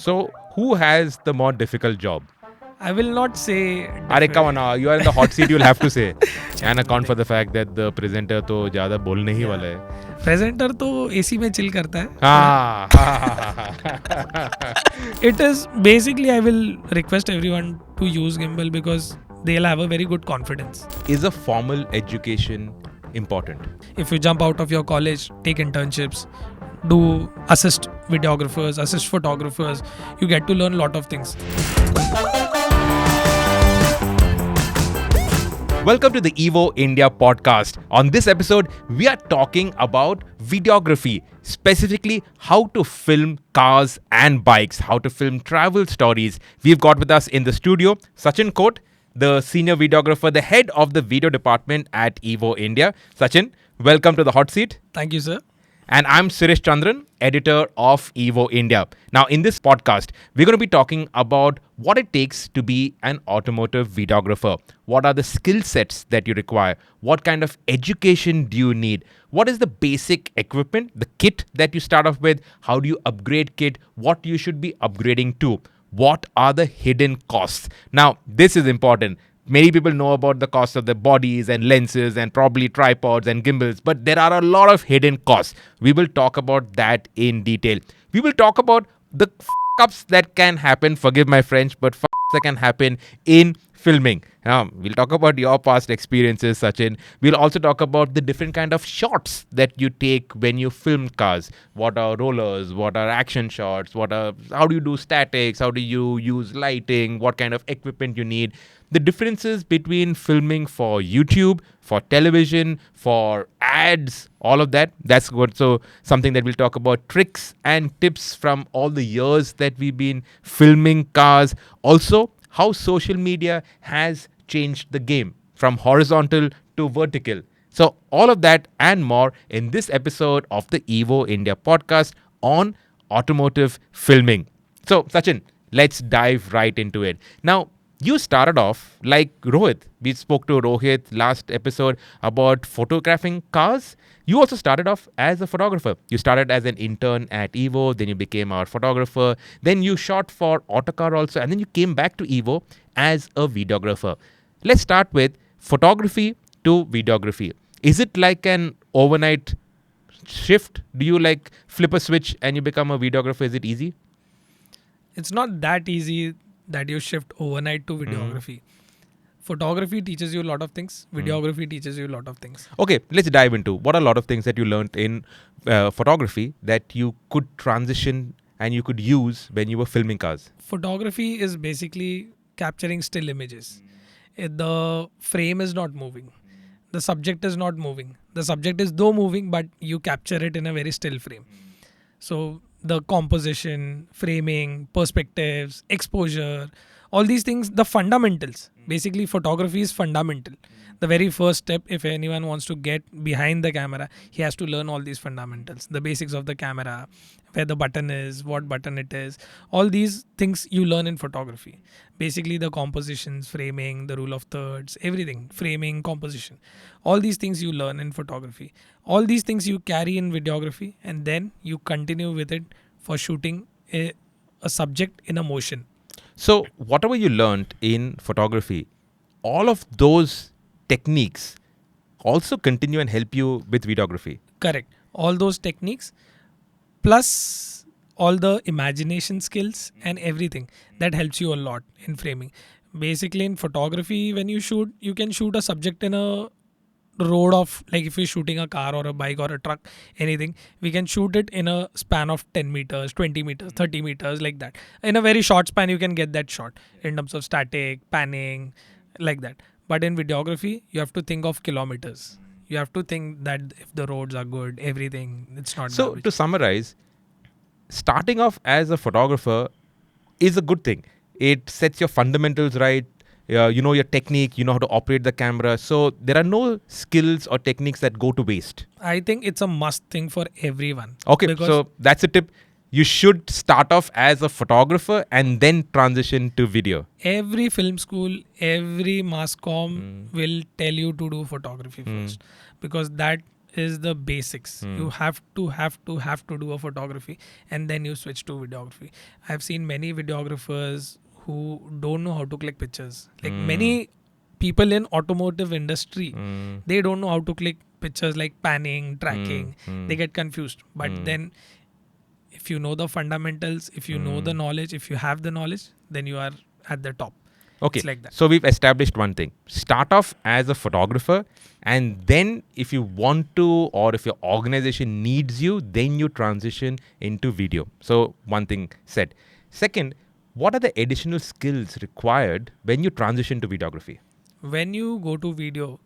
So, who has the more difficult job? I will not say. Arey, come on now. You are in the hot seat. You'll have to say. And account for Chalo, the fact that the presenter तो ज़्यादा बोलने ही वाला है. Presenter तो AC में chill करता है हाँ. It is basically I will request everyone to use gimbal because they'll have a very good confidence. Is a formal education important? If you jump out of your college, take internships, do assist videographers, assist photographers, you get to learn a lot of things. Welcome to the Evo India podcast. On this episode, we are talking about videography, specifically how to film cars and bikes, how to film travel stories. We've got with us in the studio Sachin Kote, the senior videographer, the head of the video department at Evo India. Sachin, welcome to the hot seat. Thank you, sir. And I'm Suresh Chandran, editor of Evo India. Now, in this podcast, we're going to be talking about what it takes to be an automotive videographer. What are the skill sets that you require? What kind of education do you need? What is the basic equipment, the kit that you start off with? How do you upgrade kit? What you should be upgrading to? What are the hidden costs? Now, this is important. Many people know about the cost of the bodies and lenses and probably tripods and gimbals, but there are a lot of hidden costs. We will talk about that in detail. We will talk about the f***ups that can happen, forgive my French, but f***ups that can happen in filming. We'll talk about your past experiences, Sachin. We'll also talk about the different kind of shots that you take when you film cars. What are rollers? What are action shots? How do you do statics? How do you use lighting? What kind of equipment you need? The differences between filming for YouTube, for television, for ads, all of that. That's good. So something that we'll talk about, tricks and tips from all the years that we've been filming cars. Also, how social media has changed the game from horizontal to vertical. So all of that and more in this episode of the Evo India podcast on automotive filming. So Sachin, let's dive right into it. Now, you started off like Rohit. We spoke to Rohit last episode about photographing cars. You also started off as a photographer. You started as an intern at Evo, then you became our photographer. Then you shot for Autocar also, and then you came back to Evo as a videographer. Let's start with photography to videography. Is it like an overnight shift? Do you like flip a switch and you become a videographer? Is it easy? It's not that easy that you shift overnight to videography. Photography teaches you a lot of things. Videography teaches you a lot of things. Okay, let's dive into what are a lot of things that you learned in photography that you could transition and you could use when you were filming cars. Photography is basically capturing still images. The frame is not moving. The subject is not moving. The subject is though moving, but you capture it in a very still frame. So the composition, framing, perspectives, exposure, all these things, the fundamentals. Basically, photography is fundamental. The very first step, if anyone wants to get behind the camera, he has to learn all these fundamentals. The basics of the camera, where the button is, what button it is. All these things you learn in photography. Basically, the compositions, framing, the rule of thirds, everything. Framing, composition. All these things you learn in photography. All these things you carry in videography, and then you continue with it for shooting a subject in a motion. So, whatever you learned in photography, all of those techniques also continue and help you with videography. Correct. All those techniques plus all the imagination skills and everything that helps you a lot in framing. Basically, in photography, when you shoot, you can shoot a subject in a road of, like if you're shooting a car or a bike or a truck, anything, we can shoot it in a span of 10 meters, 20 meters, 30 meters, like that. In a very short span, you can get that shot in terms of static, panning, like that. But in videography, you have to think of kilometers. You have to think that if the roads are good, everything, it's not So, garbage. to summarize, starting off as a photographer is a good thing. It sets your fundamentals right. You know your technique, you know how to operate the camera. So there are no skills or techniques that go to waste. I think it's a must thing for everyone. Okay, Because so that's a tip. You should start off as a photographer and then transition to video. every film school, every mass comm will tell you to do photography first. Because that is the basics. You have to do a photography, and then you switch to videography. I've seen many videographers who don't know how to click pictures. Like many people in automotive industry, they don't know how to click pictures like panning, tracking. They get confused. But then if you know the fundamentals, if you know the knowledge, if you have the knowledge, then you are at the top. Okay, It's like that. so we've established one thing. Start off as a photographer, and then if you want to, or if your organization needs you, then you transition into video. So one thing said. Second, what are the additional skills required when you transition to videography? When you go to video,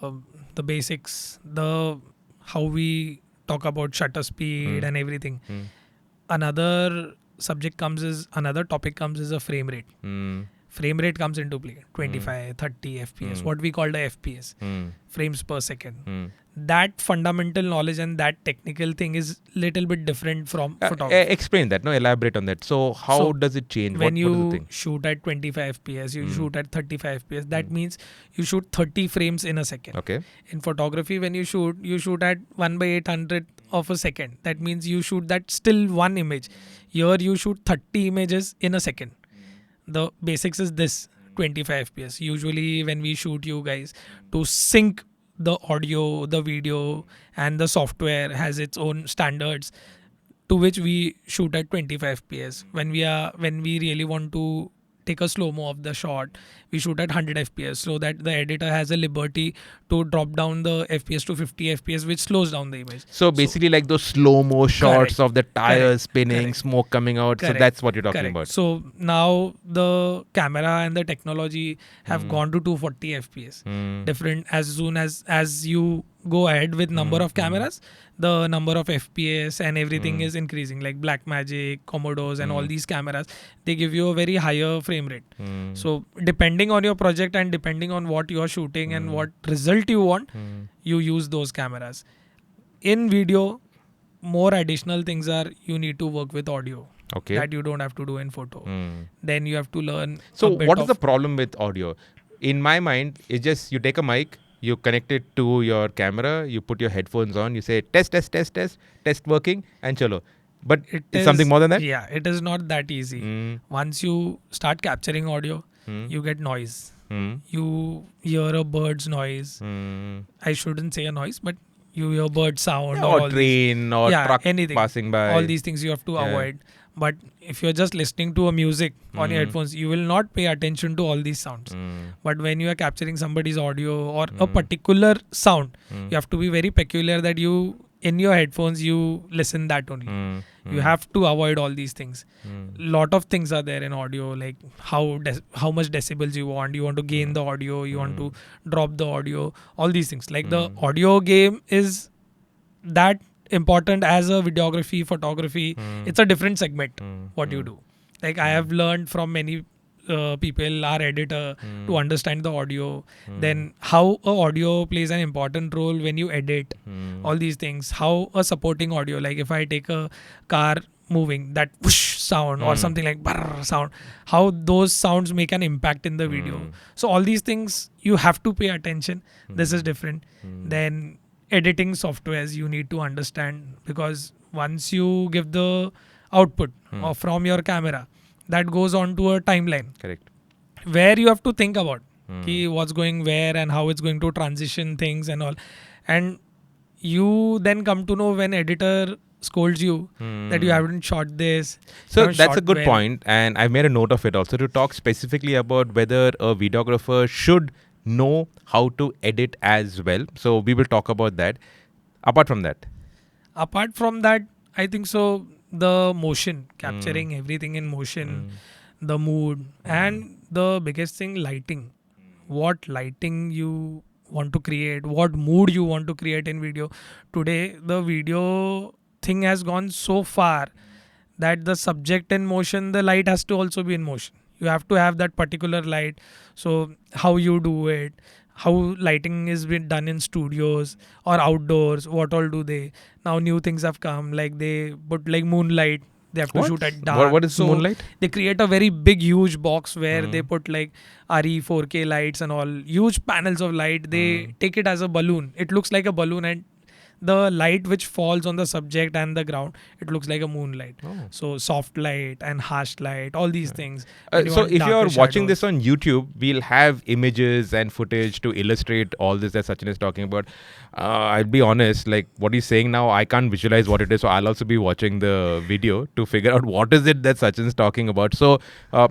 the basics, the how we talk about shutter speed and everything. Another topic comes is a frame rate. Frame rate comes into play. 25, 30 FPS. What we call the FPS, frames per second. That fundamental knowledge and that technical thing is little bit different from photography. Explain that. No, elaborate on that. So how does it change? When what is the you thing? shoot at 25 FPS, you shoot at 35 FPS. That means you shoot 30 frames in a second. Okay. In photography, when you shoot at 1/800 of a second. That means you shoot that still one image. Here you shoot 30 images in a second. The basics is this, 25 FPS. Usually when we shoot, you guys, to sync the audio, the video, and the software has its own standards to which we shoot at 25 FPS. When we really want to take a slow-mo of the shot, we shoot at 100 FPS so that the editor has a liberty to drop down the FPS to 50 FPS, which slows down the image. So basically like those slow-mo shots of the tires spinning, Correct. smoke coming out. Correct. So that's what you're talking Correct. about. So now the camera and the technology have gone to 240 FPS. Different as soon as you go ahead with number of cameras, the number of FPS and everything is increasing. Like Blackmagic, Komodos and all these cameras, they give you a very higher frame rate. So depending on your project and depending on what you are shooting and what result you want, you use those cameras. In video, more additional things are you need to work with audio. Okay. That you don't have to do in photo. Then you have to learn. So what is the problem with audio? In my mind, it's just you take a mic, you connect it to your camera, you put your headphones on, you say test working, and chalo. But it's something more than that? Yeah, it is not that easy. Once you start capturing audio, you get noise. You hear a bird's noise. I shouldn't say a noise, but you hear bird sound Or train or truck anything. passing by. All these things you have to avoid. But if you're just listening to a music on your headphones, you will not pay attention to all these sounds. But when you are capturing somebody's audio or a particular sound, you have to be very peculiar that you, in your headphones, you listen that only. You have to avoid all these things. Lot of things are there in audio, like how much decibels you want to gain the audio, you want to drop the audio, all these things. Like the audio game is that important as a videography, photography. It's a different segment what you do. Like I have learned from many people, our editor, to understand the audio, then how a audio plays an important role when you edit, all these things, how a supporting audio, like if I take a car moving, that whoosh sound or something like brrr sound, how those sounds make an impact in the video. So all these things you have to pay attention. This is different. Then editing softwares you need to understand, because once you give the output from your camera, that goes on to a timeline. Correct. Where you have to think about what's going where and how it's going to transition things and all. And you then come to know when editor scolds you that you haven't shot this. So that's a good point, and I've made a note of it also, to talk specifically about whether a videographer should know how to edit as well. So we will talk about that. Apart from that, I think so the motion, capturing everything in motion, the mood, and the biggest thing, lighting. What lighting you want to create, what mood you want to create in video. Today the video thing has gone so far that the subject in motion, the light has to also be in motion. You have to have that particular light. So how you do it, how lighting is been done in studios or outdoors, what all do they. Now new things have come, like they put like moonlight. They have to shoot at dark. What is moonlight? They create a very big, huge box where they put like RE 4K lights and all, huge panels of light. They take it as a balloon. It looks like a balloon and the light which falls on the subject and the ground, it looks like a moonlight. Oh. So soft light and harsh light, all these things. When So want if you're darker watching this shadows. on YouTube, we'll have images and footage to illustrate all this that Sachin is talking about. I'll be honest, like what he's saying now, I can't visualize what it is. So I'll also be watching the video to figure out what is it that Sachin's talking about. So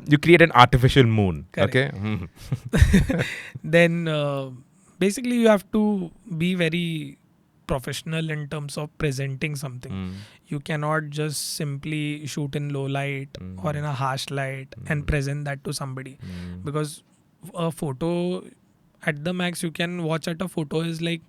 you create an artificial moon. Correct. Okay. Mhm. Then basically you have to be very professional in terms of presenting something. Mm. You cannot just simply shoot in low light or in a harsh light and present that to somebody, because a photo at the max you can watch at a photo is like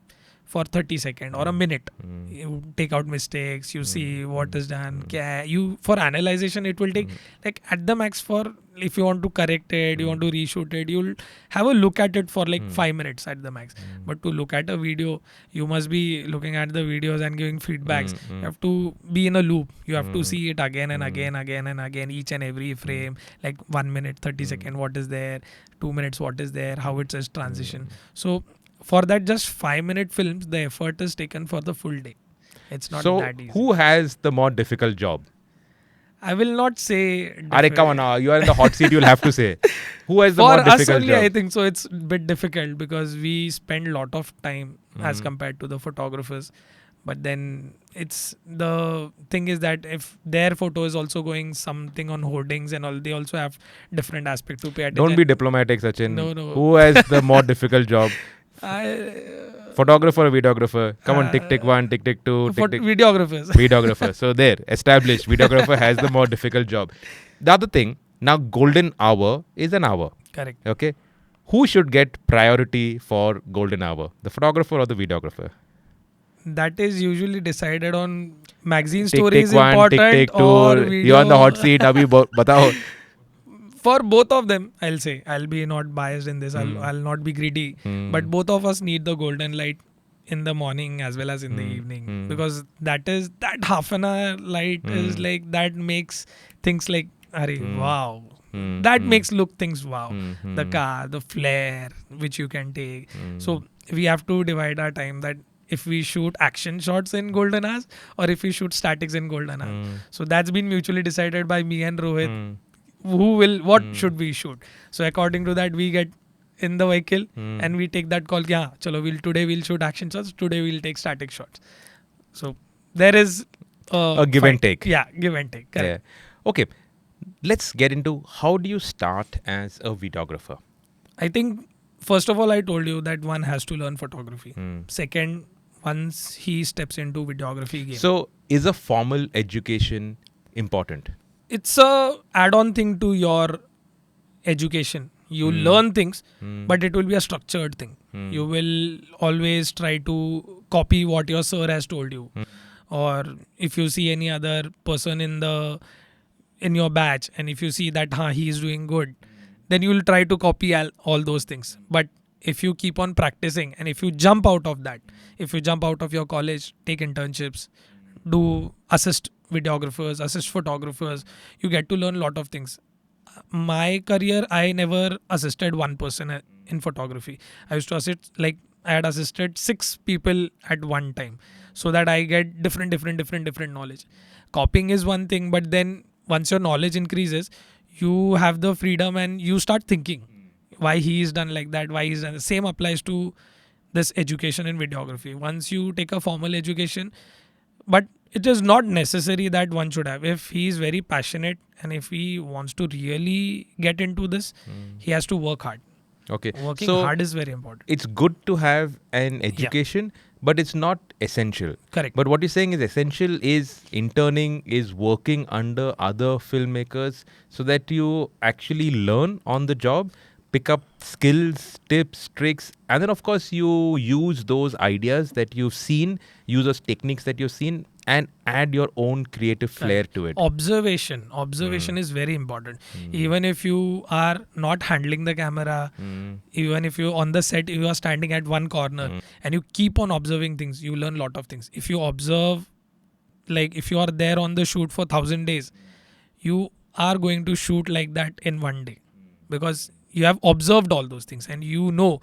for 30 seconds or a minute. You take out mistakes, you see what is done. You for analyzation it will take like at the max, for if you want to correct it, you want to reshoot it, you'll have a look at it for like 5 minutes at the max. But to look at a video, you must be looking at the videos and giving feedbacks. You have to be in a loop. You have to see it again and again and again, each and every frame, like 1 minute 30 second what is there, 2 minutes what is there, how it says transition. So for that just 5-minute films, the effort is taken for the full day. It's not So that easy. who has the more difficult job? I will not say. Are, come on now, you are in the hot seat, you'll have to say. Who has the For more us difficult only, job? I think so. It's a bit difficult because we spend a lot of time as compared to the photographers. But then it's the thing is that if their photo is also going something on hoardings and all, they also have different aspect to pay attention. Don't be diplomatic, Sachin. No. Who has the more difficult job? I, Photographer or videographer? Come on, tick 1, tick 2, for tick. videographers. Videographer. So there, established. Videographer has the more difficult job. The other thing, now golden hour is an hour. Correct. Okay. Who should get priority for golden hour? The photographer or the videographer? That is usually decided on magazine Tick stories tick 1, important tick 2. or video. You're on the hot seat. Abhi batao. For both of them, I'll say I'll be not biased in this. I'll not be greedy. But both of us need the golden light in the morning as well as in the evening, because that half an hour light is like that makes things like wow. That makes look things wow. The car, the flare which you can take. So we have to divide our time that if we shoot action shots in golden hours or if we shoot statics in golden hours. So that's been mutually decided by me and Rohit. What should we shoot? So according to that, we get in the vehicle and we take that call. Yeah, chalo, today we'll shoot action shots. Today we'll take static shots. So there is A give and take. Yeah, give and take. Correct. Yeah. Okay. Let's get into how do you start as a videographer? I think first of all, I told you that one has to learn photography. Second, once he steps into videography game. So is a formal education important? It's a add-on thing to your education. You learn things, but it will be a structured thing. You will always try to copy what your sir has told you. Or if you see any other person in your batch and if you see that he is doing good, then you will try to copy all those things. But if you keep on practicing and if you jump out of that, if you jump out of your college, take internships, do assist videographers, assist photographers, you get to learn a lot of things. My career, I never assisted one person in photography. I used to assist, like I had assisted 6 people at one time, so that I get different knowledge. Copying is one thing, but then once your knowledge increases, you have the freedom and you start thinking why he is done like that, why he's done. The same applies to this education in videography. Once you take a formal education, but it is not necessary that one should have. If he is very passionate and if he wants to really get into this, he has to work hard. Okay. Working So hard is very important. it's good to have an education, but it's not essential. Correct. But what you're saying is essential is interning, is working under other filmmakers so that you actually learn on the job, pick up skills, tips, tricks, and then of course you use those ideas that you've seen, use those techniques that you've seen and add your own creative flair to it. Observation is very important. Even if you are not handling the camera, even if you on the set, you are standing at one corner and you keep on observing things, you learn a lot of things. If you observe, like if you are there on the shoot for 1,000 days, you are going to shoot like that in one day, because you have observed all those things and you know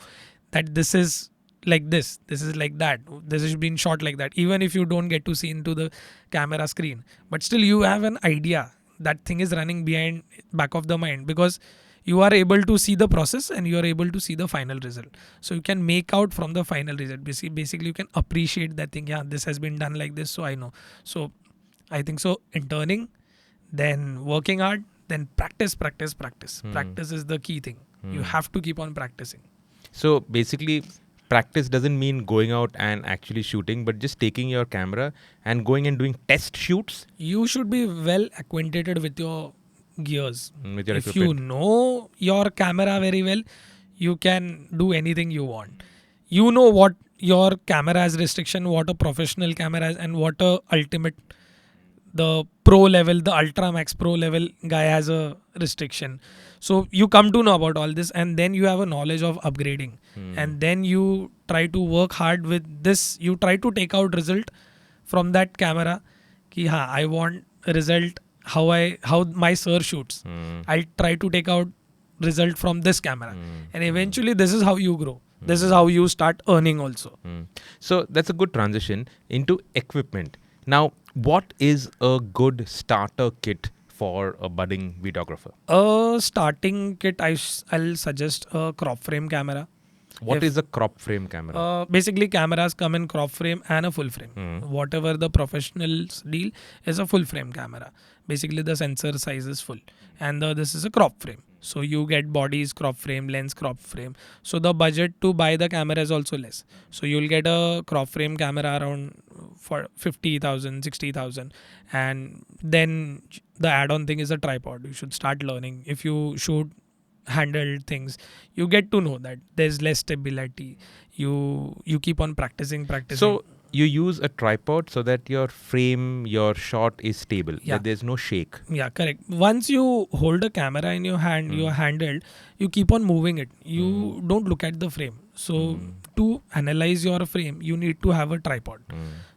that this is like this is like that, this is being shot like that. Even if you don't get to see into the camera screen, but still you have an idea, that thing is running behind back of the mind, because you are able to see the process and you are able to see the final result. So you can make out from the final result. Basically you can appreciate that thing. Yeah, this has been done like this, so I know. So I think so. Interning, then working hard, then practice. Practice is the key thing. You have to keep on practicing. So basically, practice doesn't mean going out and actually shooting, but just taking your camera and going and doing test shoots You should be well acquainted with your gears. with your If you equipment. know your camera very well, you can do anything you want. You know what your camera has restriction, what a professional camera has, and what a ultimate, the pro level, the ultra max pro level guy has a restriction. So you come to know about all this, and then you have a knowledge of upgrading, and then you try to work hard with this. You try to take out result from that camera. Ki ha, I want a result how my sir shoots. I'll try to take out result from this camera, and eventually this is how you grow. This is how you start earning also. So that's a good transition into equipment. Now, what is a good starter kit for a budding videographer? A starting kit, I'll suggest a crop frame camera. What If- is a crop frame camera? Basically, cameras come in crop frame and a full frame. Whatever the professionals deal is a full frame camera. Basically, the sensor size is full, and this is a crop frame. So you get bodies crop frame, lens crop frame. So the budget to buy the camera is also less. So you'll get a crop frame camera around for 50,000, 60,000, and then the add-on thing is a tripod. You should start learning. If you shoot handled things, you get to know that there's less stability. You keep on practicing. So you use a tripod so that your frame, your shot is stable, Yeah. that there's no shake. Yeah, correct. Once you hold a camera in your hand, your handheld, you keep on moving it. You don't look at the frame. So to analyze your frame, you need to have a tripod.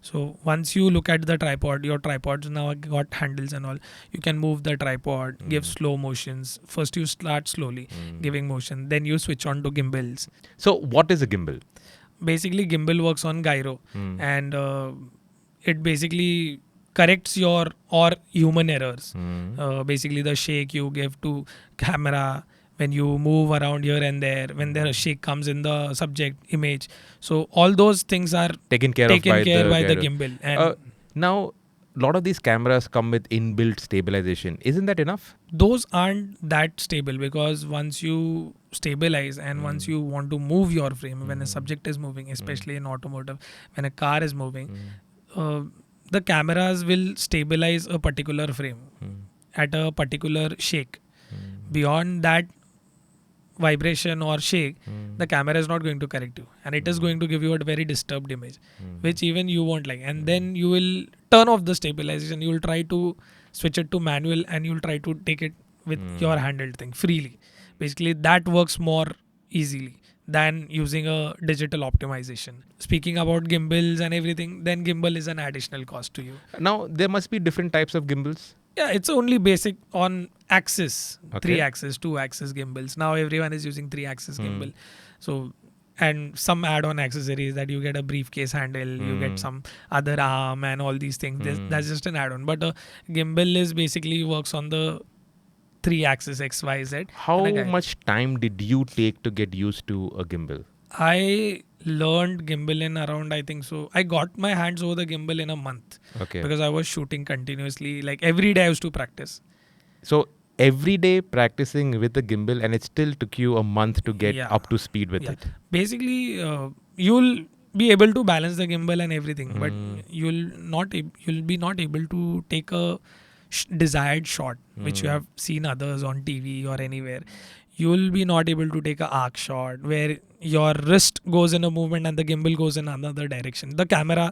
So once you look at the tripod, your tripods now got handles and all. You can move the tripod, give slow motions. First you start slowly giving motion, then you switch on to gimbals. So what is a gimbal? Basically, gimbal works on gyro, and it basically corrects your or human errors. Basically, the shake you give to camera when you move around here and there, when the shake comes in the subject image. So all those things are Taken care taken of care by the gyro. gimbal. And Now, a lot of these cameras come with inbuilt stabilization. Isn't that enough? those aren't that stable, because once you stabilize and once you want to move your frame, when a subject is moving, especially in automotive, when a car is moving, the cameras will stabilize a particular frame at a particular shake. Beyond that vibration or shake, the camera is not going to correct you, and it is going to give you a very disturbed image, which even you won't like. And then you will turn off the stabilization. You will try to switch it to manual, and you will try to take it with your handheld thing freely. Basically, that works more easily than using a digital optimization. Speaking about gimbals and everything, then gimbal is an additional cost to you. Now, there must be different types of gimbals. Yeah, it's only basic on axis, Okay. 3-axis, 2-axis gimbals. Now everyone is using 3-axis gimbal. So, and some add-on accessories that you get a briefcase handle, you get some other arm and all these things. That's just an add-on. But a gimbal is basically works on the 3-axis X, Y, Z. How And a guide. much time did you take to get used to a gimbal? I learned gimbal in around, I think so. I got my hands over the gimbal in a month Okay. because I was shooting continuously. Like every day I used to practice. So every day practicing with the gimbal, and it still took you a month to get Yeah. up to speed with Yeah. it. Basically, you'll be able to balance the gimbal and everything, but you'll be not able to take a desired shot, which you have seen others on TV or anywhere. You'll be not able to take a arc shot where your wrist goes in a movement and the gimbal goes in another direction. The camera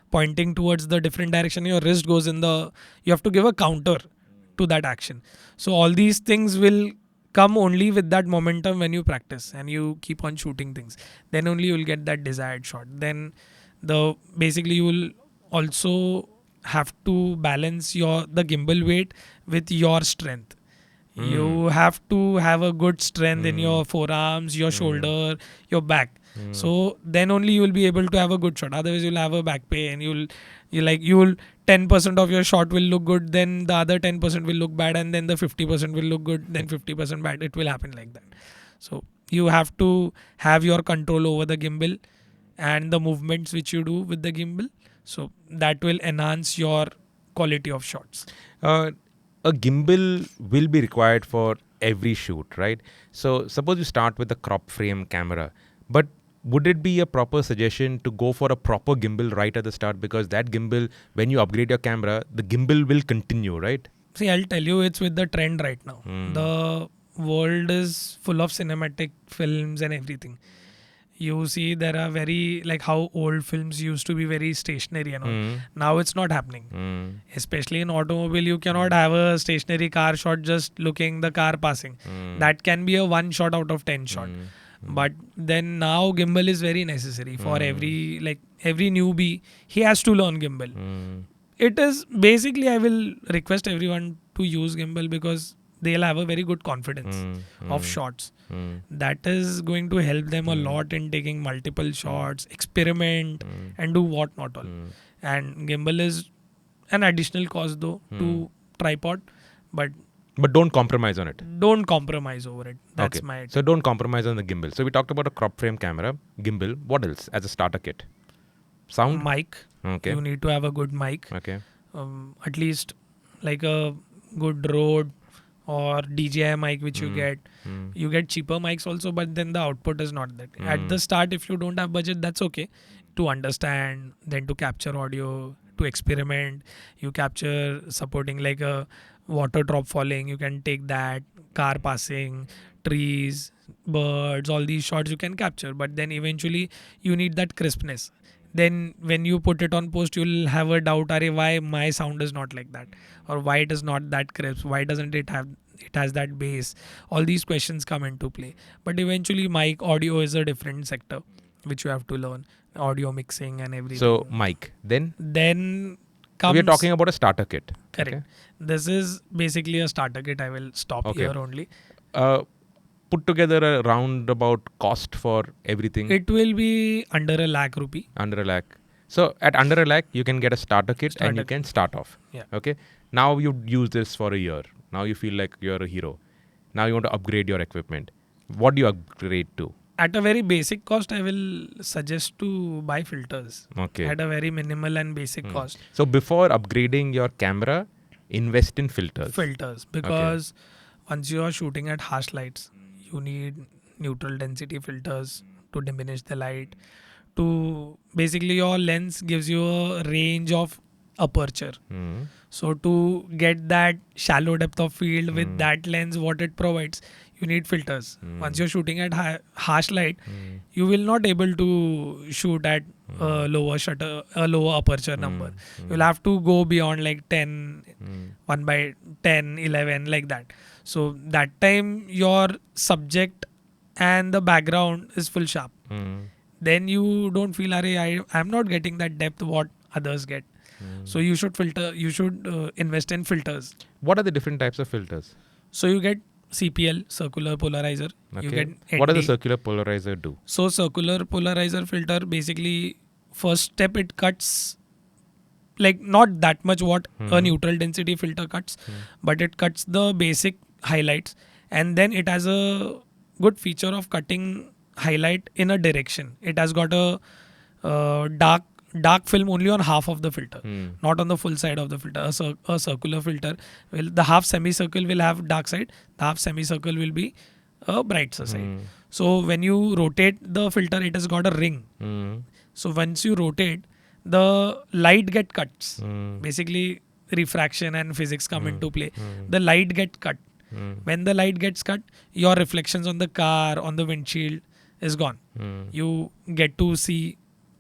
pointing towards the different direction, your wrist goes in the. You have to give a counter to that action. So all these things will come only with that momentum when you practice and you keep on shooting things. Then only you'll get that desired shot. Then basically you will also have to balance the gimbal weight with your strength. You have to have a good strength in your forearms, your shoulder, your back. So then only you will be able to have a good shot. Otherwise you'll have a back pain. You'll 10% of your shot will look good, then the other 10% will look bad, and then the 50% will look good, then 50% bad. It will happen like that. So you have to have your control over the gimbal and the movements which you do with the gimbal. So that will enhance your quality of shots. Uh, a gimbal will be required for every shoot, right? So suppose you start with a crop frame camera, but would it be a proper suggestion to go for a proper gimbal right at the start? Because that gimbal, when you upgrade your camera, the gimbal will continue, right? See, I'll tell you, it's with the trend right now. The world is full of cinematic films and everything. You see, there are very, like how old films used to be very stationary and all. Now it's not happening. Especially in automobile, you cannot have a stationary car shot just looking the car passing. That can be a 1 shot out of 10 shot. But then now gimbal is very necessary for every newbie. He has to learn gimbal. It is basically, I will request everyone to use gimbal because they'll have a very good confidence of shots. That is going to help them a lot in taking multiple shots, experiment, and do what not all. And gimbal is an additional cost though to tripod, but don't compromise on it. don't compromise over it. That's Okay. my So don't compromise on the gimbal. So we talked about a crop frame camera, gimbal. What else as a starter kit? Sound? mic. Okay. You need to have a good mic. Okay. At least like a good Rode or DJI mic which you get. You get cheaper mics also, but then the output is not that. At the start, if you don't have budget, that's okay. To understand, then to capture audio, to experiment, you capture supporting like a water drop falling, you can take that, car passing, trees, birds, all these shots you can capture. But then eventually you need that crispness. Then when you put it on post, you'll have a doubt, Are, why my sound is not like that, or why it is not that crisp, why doesn't it has that bass. All these questions come into play. But eventually mic audio is a different sector which you have to learn, audio mixing and everything. So mic. Then Then comes, we are talking about a starter kit. correct. Okay. This is basically a starter kit. I will stop Okay. here only. Put together a roundabout cost for everything It will be under a lakh rupee. under a lakh. So at under a lakh, you can get a starter kit and you Starter can start off. Yeah. Okay. Now you use this for a year. Now you feel like you're a hero. Now you want to upgrade your equipment. What do you upgrade to? At a very basic cost, I will suggest to buy filters. Okay. At a very minimal and basic cost. So before upgrading your camera, invest in filters. Filters, because once you are shooting at harsh lights, you need neutral density filters to diminish the light. To basically, your lens gives you a range of aperture. So to get that shallow depth of field with that lens, what it provides, you need filters. Once you're shooting at harsh light, you will not able to shoot at a lower aperture number. You'll have to go beyond like 10, 1 by 10, 11, like that. So that time your subject and the background is full sharp. Then you don't feel, I'm not getting that depth what others get. So you should invest in filters. What are the different types of filters? So you get CPL, circular polarizer. You get ND. What does the circular polarizer do? So circular polarizer filter, basically first step, it cuts like not that much what a neutral density filter cuts, but it cuts the basic highlights, and then it has a good feature of cutting highlight in a direction. It has got a dark film only on half of the filter, not on the full side of the filter. A circular filter the half semicircle will have dark side, the half semicircle will be a bright side. So when you rotate the filter, it has got a ring. So once you rotate, the light get cuts. Basically refraction and physics come into play. The light get cut. When the light gets cut, your reflections on the car, on the windshield is gone. You get to see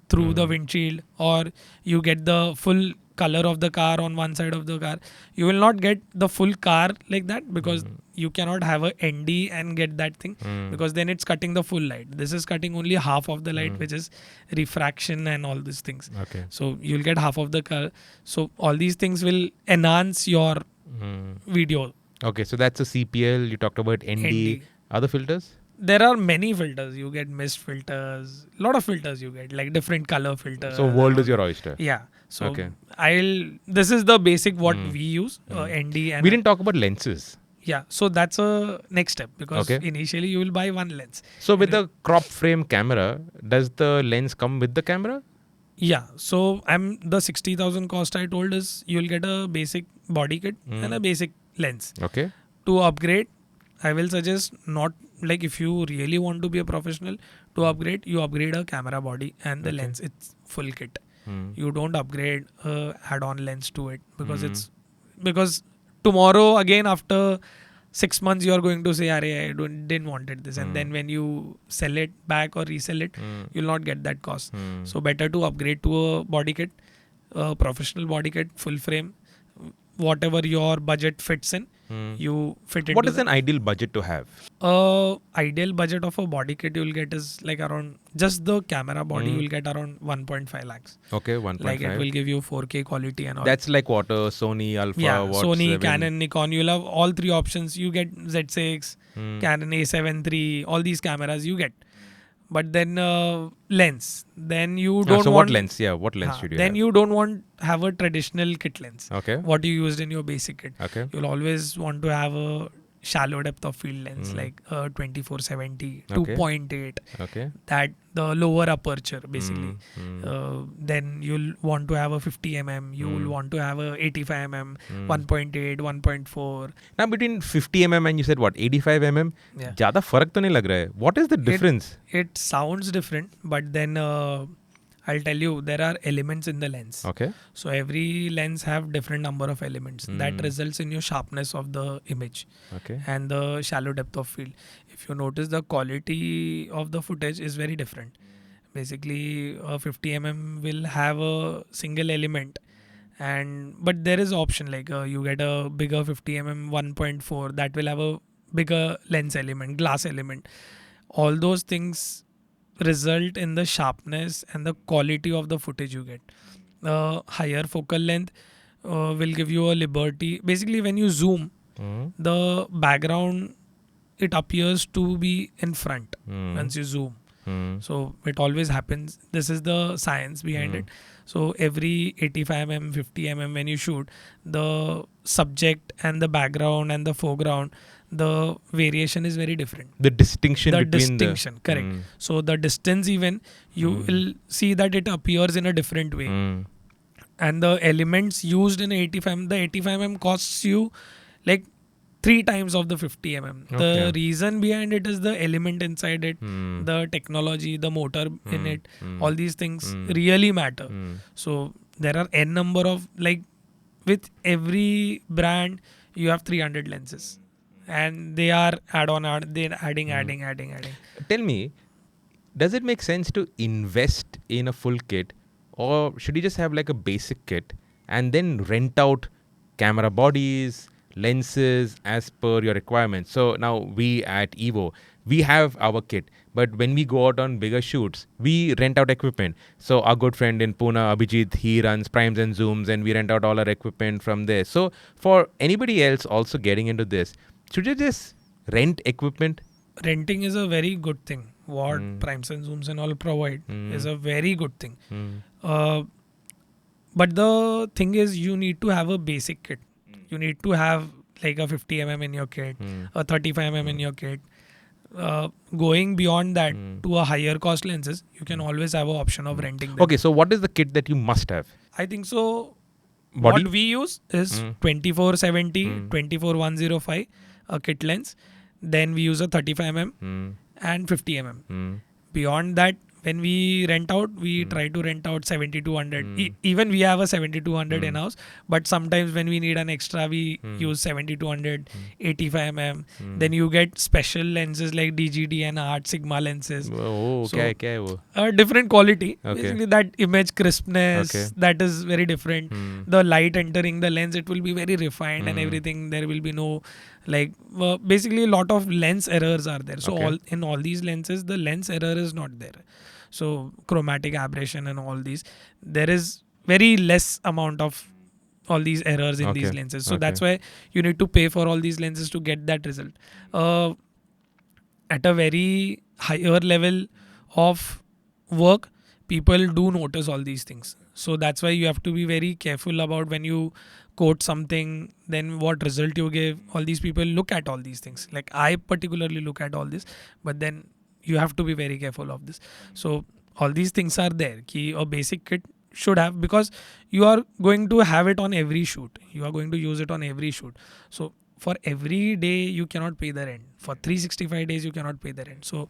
through the windshield, or you get the full color of the car on one side of the car. You will not get the full car like that, because you cannot have a ND and get that thing, because then it's cutting the full light. This is cutting only half of the light, which is refraction and all these things. Okay. So you'll get half of the color. So all these things will enhance your video. Okay, so that's a CPL. You talked about ND. ND. Other filters? there are many filters. You get mist filters, lot of filters you get, like different color filters. So world is your oyster. Yeah. So Okay. this is the basic what we use, ND and We didn't talk about lenses. yeah. So that's a next step because Okay. initially you will buy one lens. So with the crop frame camera, does the lens come with the camera? Yeah. So I'm the 60,000 cost I told is you'll get a basic body kit and a basic lens. Okay. To upgrade, I will suggest not like if you really want to be a professional to upgrade, you upgrade a camera body and the lens. It's full kit. You don't upgrade add-on lens to it because because tomorrow again after 6 months you are going to say, "Arey, didn't wanted this," and then when you sell it back or resell it, you'll not get that cost. So better to upgrade to a body kit, a professional body kit, full frame, whatever your budget fits in. You fit it. What is an ideal budget to have? Ideal budget of a body kit you'll get is like around just the camera body you'll get around 1.5 lakhs. Okay, 1.5. Like it will give you 4K quality and all. That's like what? Sony, Alpha, yeah, what? Sony, 7? Canon, Nikon. You'll have all three options. You get Z6, Canon A7 III, all these cameras you get. But then lens. Then you don't so want. what lens? Yeah, what lens should you then have? you don't want have a traditional kit lens. Okay. What you used in your basic kit. Okay. You'll always want to have a shallow depth of field lens like 2470, Okay. 2.8. Okay. That the lower aperture basically. Then you'll want to have a 50 mm. You will want to have a 85 mm, 1.8, 1.4. Now between 50 mm and you said what 85 mm, Yeah. ज़्यादा फर्क तो नहीं लग रहा है. What is the difference? It sounds different, but then I'll tell you there are elements in the lens. Okay. So every lens have different number of elements that results in your sharpness of the image Okay. and the shallow depth of field. If you notice, the quality of the footage is very different. Basically, a 50 mm will have a single element, but there is option like you get a bigger 50 mm 1.4 that will have a bigger lens element, glass element. All those things result in the sharpness and the quality of the footage you get. Higher focal length will give you a liberty. Basically, when you zoom, the background it appears to be in front once you zoom. So it always happens. This is the science behind it. So every 85 mm, 50 mm when you shoot, the subject and the background and the foreground, the variation is very different. The distinction The between distinction, correct. So the distance even, you will see that it appears in a different way. And the elements used in 85 mm, the 85 mm costs you like 3 times of the 50 mm. The Okay. reason behind it is the element inside it, the technology, the motor in it, all these things really matter. So there are n number of like with every brand you have 300 lenses. And they are they're adding. Tell me, does it make sense to invest in a full kit, or should you just have like a basic kit and then rent out camera bodies, lenses as per your requirements? So now we at Evo, we have our kit, but when we go out on bigger shoots, we rent out equipment. So our good friend in Pune, Abhijit, he runs primes and zooms, and we rent out all our equipment from there. So for anybody else also getting into this, should you just rent equipment? Renting is a very good thing. What primes and zooms and all provide is a very good thing. But the thing is, you need to have a basic kit. You need to have like a 50 mm in your kit, a 35 mm in your kit. Going beyond that to a higher cost lenses, you can always have an option of renting them. Okay, so what is the kit that you must have? I think so. Body? What we use is 2470, 24105, a kit lens. Then we use a 35 mm and 50 mm. Beyond that, when we rent out, we try to rent out 7200. Even we have a 7200 in house, but sometimes when we need an extra, we use 7200, 85 mm. Then you get special lenses like DGD and Art Sigma lenses. Oh, So- क्या है वो? A different quality. Okay. Basically, that image crispness, Okay. that is very different. The light entering the lens, it will be very refined and everything. There will be no like basically a lot of lens errors are there. So Okay. in all these lenses, the lens error is not there. So chromatic aberration and all these, there is very less amount of all these errors in these Okay. lenses. So Okay. that's why you need to pay for all these lenses to get that result. at a very higher level of work, people do notice all these things. So that's why you have to be very careful about when you quote something, then what result you give. All these people look at all these things. Like I particularly look at all this, but then you have to be very careful of this. So all these things are there. Ki a basic kit should have, because you are going to have it on every shoot. You are going to use it on every shoot. So for every day you cannot pay the rent. For 365 days you cannot pay the rent. So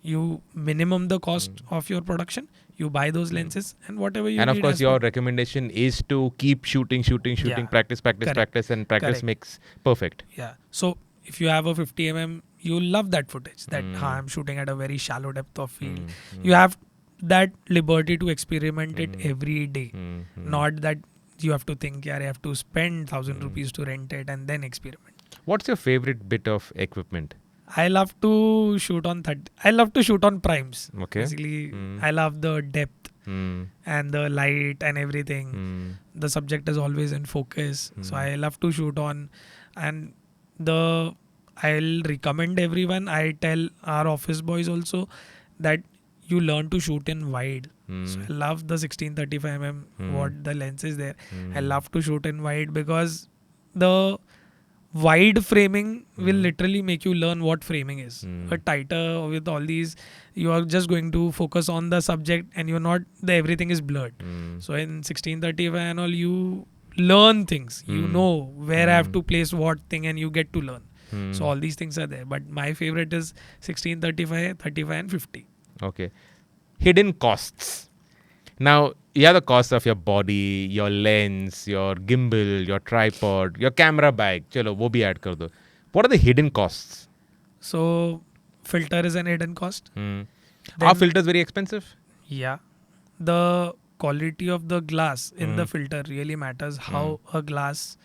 you minimum the cost of your production, you buy those lenses, and whatever you And of need course, as your per- recommendation is to keep shooting, Yeah. practice, Correct. practice, and practice Correct. makes perfect. Yeah. So if you have a 50 you love that footage that I'm shooting at a very shallow depth of field. You have that liberty to experiment it every day. Not that you have to think, yeah, I have to spend 1,000 rupees to rent it and then experiment. What's your favorite bit of equipment? I love to shoot on I love to shoot on primes. Okay. Basically, I love the depth Mm. and the light and everything. The subject is always in focus, so I love to shoot on. And I'll recommend everyone, I tell our office boys also, that you learn to shoot in wide. So I love the 16-35 what the lens is there. I love to shoot in wide because the wide framing will literally make you learn what framing is. A tighter with all these, you are just going to focus on the subject and you're not, everything is blurred. So in 16-35 and all, you learn things. You know where I have to place what thing, and you get to learn. So all these things are there. But my favorite is 16-35, 35 and 50. Okay. Hidden costs. Now, you have the cost of your body, your lens, your gimbal, your tripod, your camera bag. Chalo, wo bhi add kar do. What are the hidden costs? So filter is an hidden cost. Are Then- filters very expensive? Yeah. The quality of the glass in the filter really matters. How a glass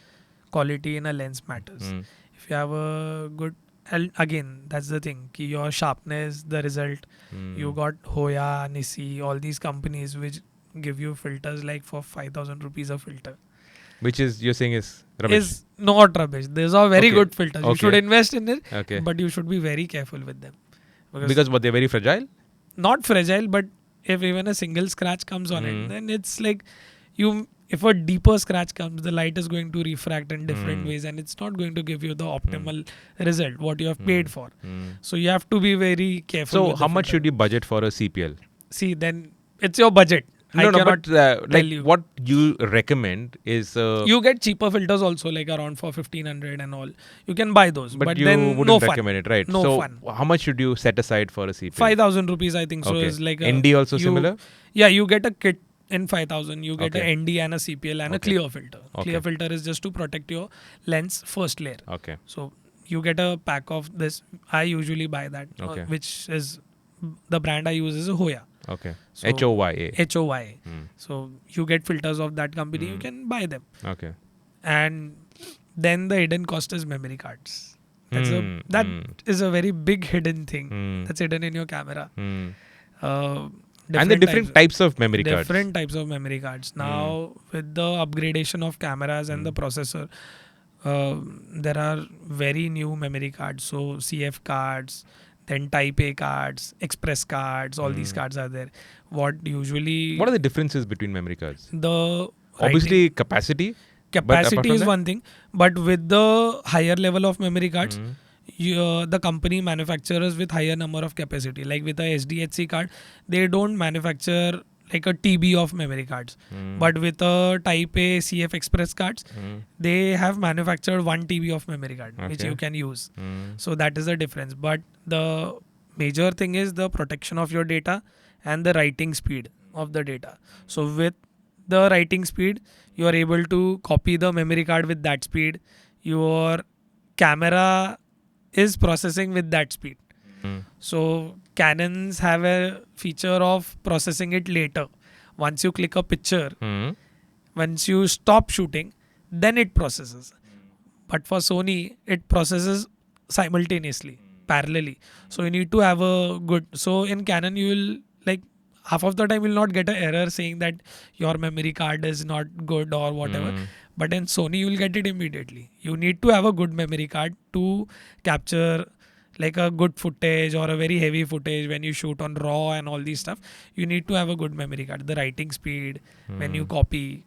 quality in a lens matters. If you have a good, and again, that's the thing. Ki your sharpness, the result. You got Hoya, Nisi, all these companies which give you filters like for 5,000 rupees a filter. Which is, you're saying is rubbish. Is not rubbish. These are very Okay. good filters. You Okay. should invest in it, Okay. but you should be very careful with them. Because what, they're very fragile? Not fragile, but if even a single scratch comes on it, then it's like if a deeper scratch comes, the light is going to refract in different ways, and it's not going to give you the optimal result what you have paid for. So you have to be very careful. So, with the how much filter. should you budget for a CPL? See? Then it's your budget. I No, cannot but like you. what you recommend is. You get cheaper filters also, like around for 1,500 and all. You can buy those, but you then wouldn't no fun. recommend it, right? No so, fun. how much should you set aside for a CPL? 5,000 rupees, I think. So Okay. is like a, ND also you- similar? Yeah, you get a kit in 5,000. You get Okay. a ND and a CPL and a Okay. clear filter. Okay. Clear filter is just to protect your lens first layer. Okay. So you get a pack of this. I usually buy that, Okay. which is the brand I use is a Hoya. Okay. So- HOYA. HOY. So you get filters of that company. You can buy them. Okay. And then the hidden cost is memory cards. That's Hmm, that is a very big hidden thing. Hmm. That's hidden in your camera. Hmm. Uh, And the different types of memory cards. different types of memory cards. Now with the upgradation of cameras and the processor, there are very new memory cards. So CF cards, then Type A cards, Express cards, all these cards are there. What usually What are the differences between memory cards? the Obviously, capacity. but apart capacity from is that- one thing, but with the higher level of memory cards, the company manufacturers with higher number of capacity, like with a SDHC card, they don't manufacture like a TB of memory cards. But with a Type A CF Express cards, they have manufactured 1 TB of memory card, which Okay. you can use. So that is the difference. But the major thing is the protection of your data and the writing speed of the data. So with the writing speed, you are able to copy the memory card with that speed. Your camera is processing with that speed. So Canons have a feature of processing it later. Once you click a picture, once you stop shooting, then it processes. But for Sony, it processes simultaneously, parallelly. So you need to have a good. So in Canon, you will like half of the time you'll not get an error saying that your memory card is not good or whatever. But in Sony, you will get it immediately. You need to have a good memory card to capture like a good footage or a very heavy footage when you shoot on raw and all these stuff, you need to have a good memory card. The writing speed when you copy.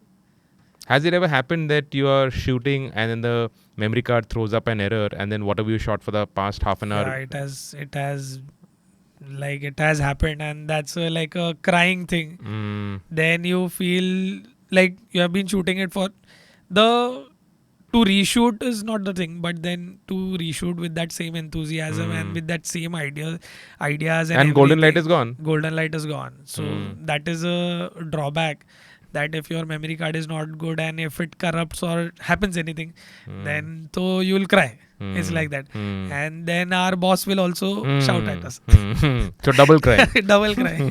Has it ever happened that you are shooting and then the memory card throws up an error and then whatever you shot for the past half an Yeah, hour? it has happened, and that's like a crying thing. Then you feel like you have been shooting it for the to reshoot is not the thing, but then to reshoot with that same enthusiasm and with that same ideas And golden light is everything, gone. golden light is gone. So that is a drawback, that if your memory card is not good and if it corrupts or happens anything, then so you will cry. It's like that. And then our boss will also shout at us. So double cry. Double cry.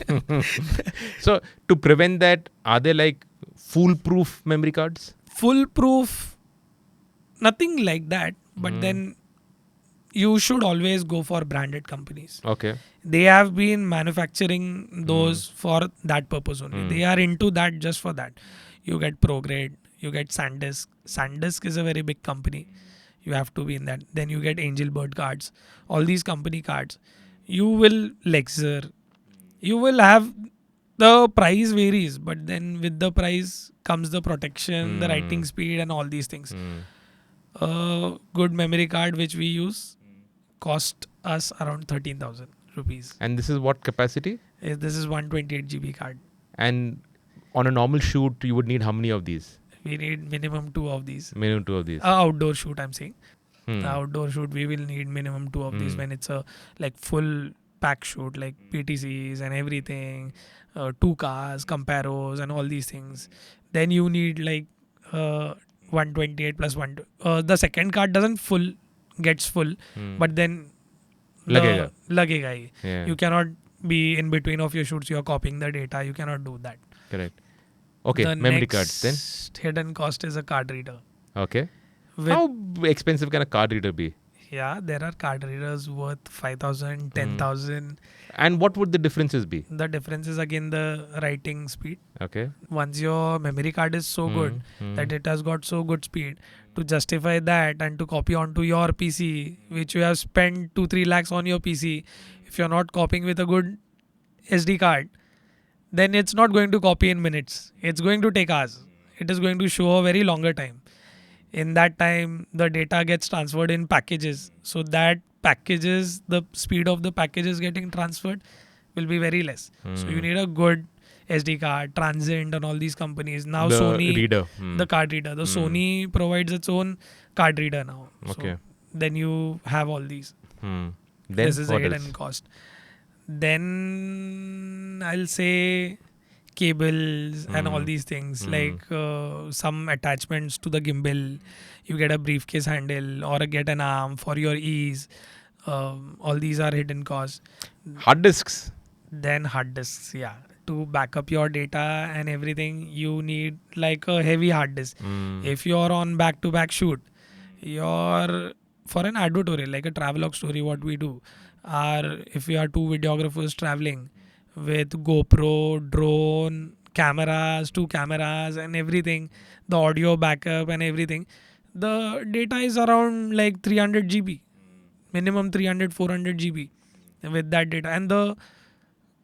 So to prevent that, are there like foolproof memory cards? Foolproof, nothing like that. But then you should always go for branded companies. Okay. They have been manufacturing those for that purpose only. They are into that just for that. You get ProGrade, you get SanDisk. SanDisk is a very big company. You have to be in that. Then you get Angelbird cards. All these company cards. You will Lexer. You will have, the price varies, but then with the price comes the protection, the writing speed, and all these things. A good memory card which we use cost us around 13,000 rupees. And this is what capacity? This is 128 GB card. And on a normal shoot, you would need how many of these? We need minimum 2 of these. Minimum 2 of these. Outdoor shoot, I'm saying. Hmm. The outdoor shoot, we will need minimum 2 of these when it's a like full pack shoot, like PTCs and everything, 2 cars, comparos, and all these things. Then you need like 128 plus 1. The second card doesn't gets full, but then Lagega. Lagega hi. Yeah. You cannot be in between of your shoots. You are copying the data. You cannot do that. Correct. Okay. The Memory next cards then. hidden cost is a card reader. Okay. With, How expensive can a card reader be? yeah, there are card readers worth 5,000, 10,000. And what would the differences be? The difference is again the writing speed. Okay. Once your memory card is so good that it has got so good speed, to justify that and to copy onto your PC, which you have spent 2-3 lakhs on your PC, if you're not copying with a good SD card, then it's not going to copy in minutes. It's going to take hours. It is going to show a very longer time. In that time, the data gets transferred in packages. So that packages, the speed of the packages getting transferred will be very less. So you need a good SD card, Transient, and all these companies. Now The Sony, reader. the card reader. The Sony provides its own card reader now. Okay. So then you have all these. Then This is a what hidden else? cost. Then I'll say cables and all these things, like some attachments to the gimbal. You get a briefcase handle or get an arm for your ease. All these are hidden costs. Hard disks. Then hard disks, yeah. To back up your data and everything, you need like a heavy hard disk. If you're on back-to-back shoot, you're for an advertorial, like a travelogue story, what we do are, if we are 2 videographers traveling with GoPro, drone, cameras, 2 cameras and everything, the audio backup and everything, the data is around like 300 GB, minimum 300, 400 GB with that data. And the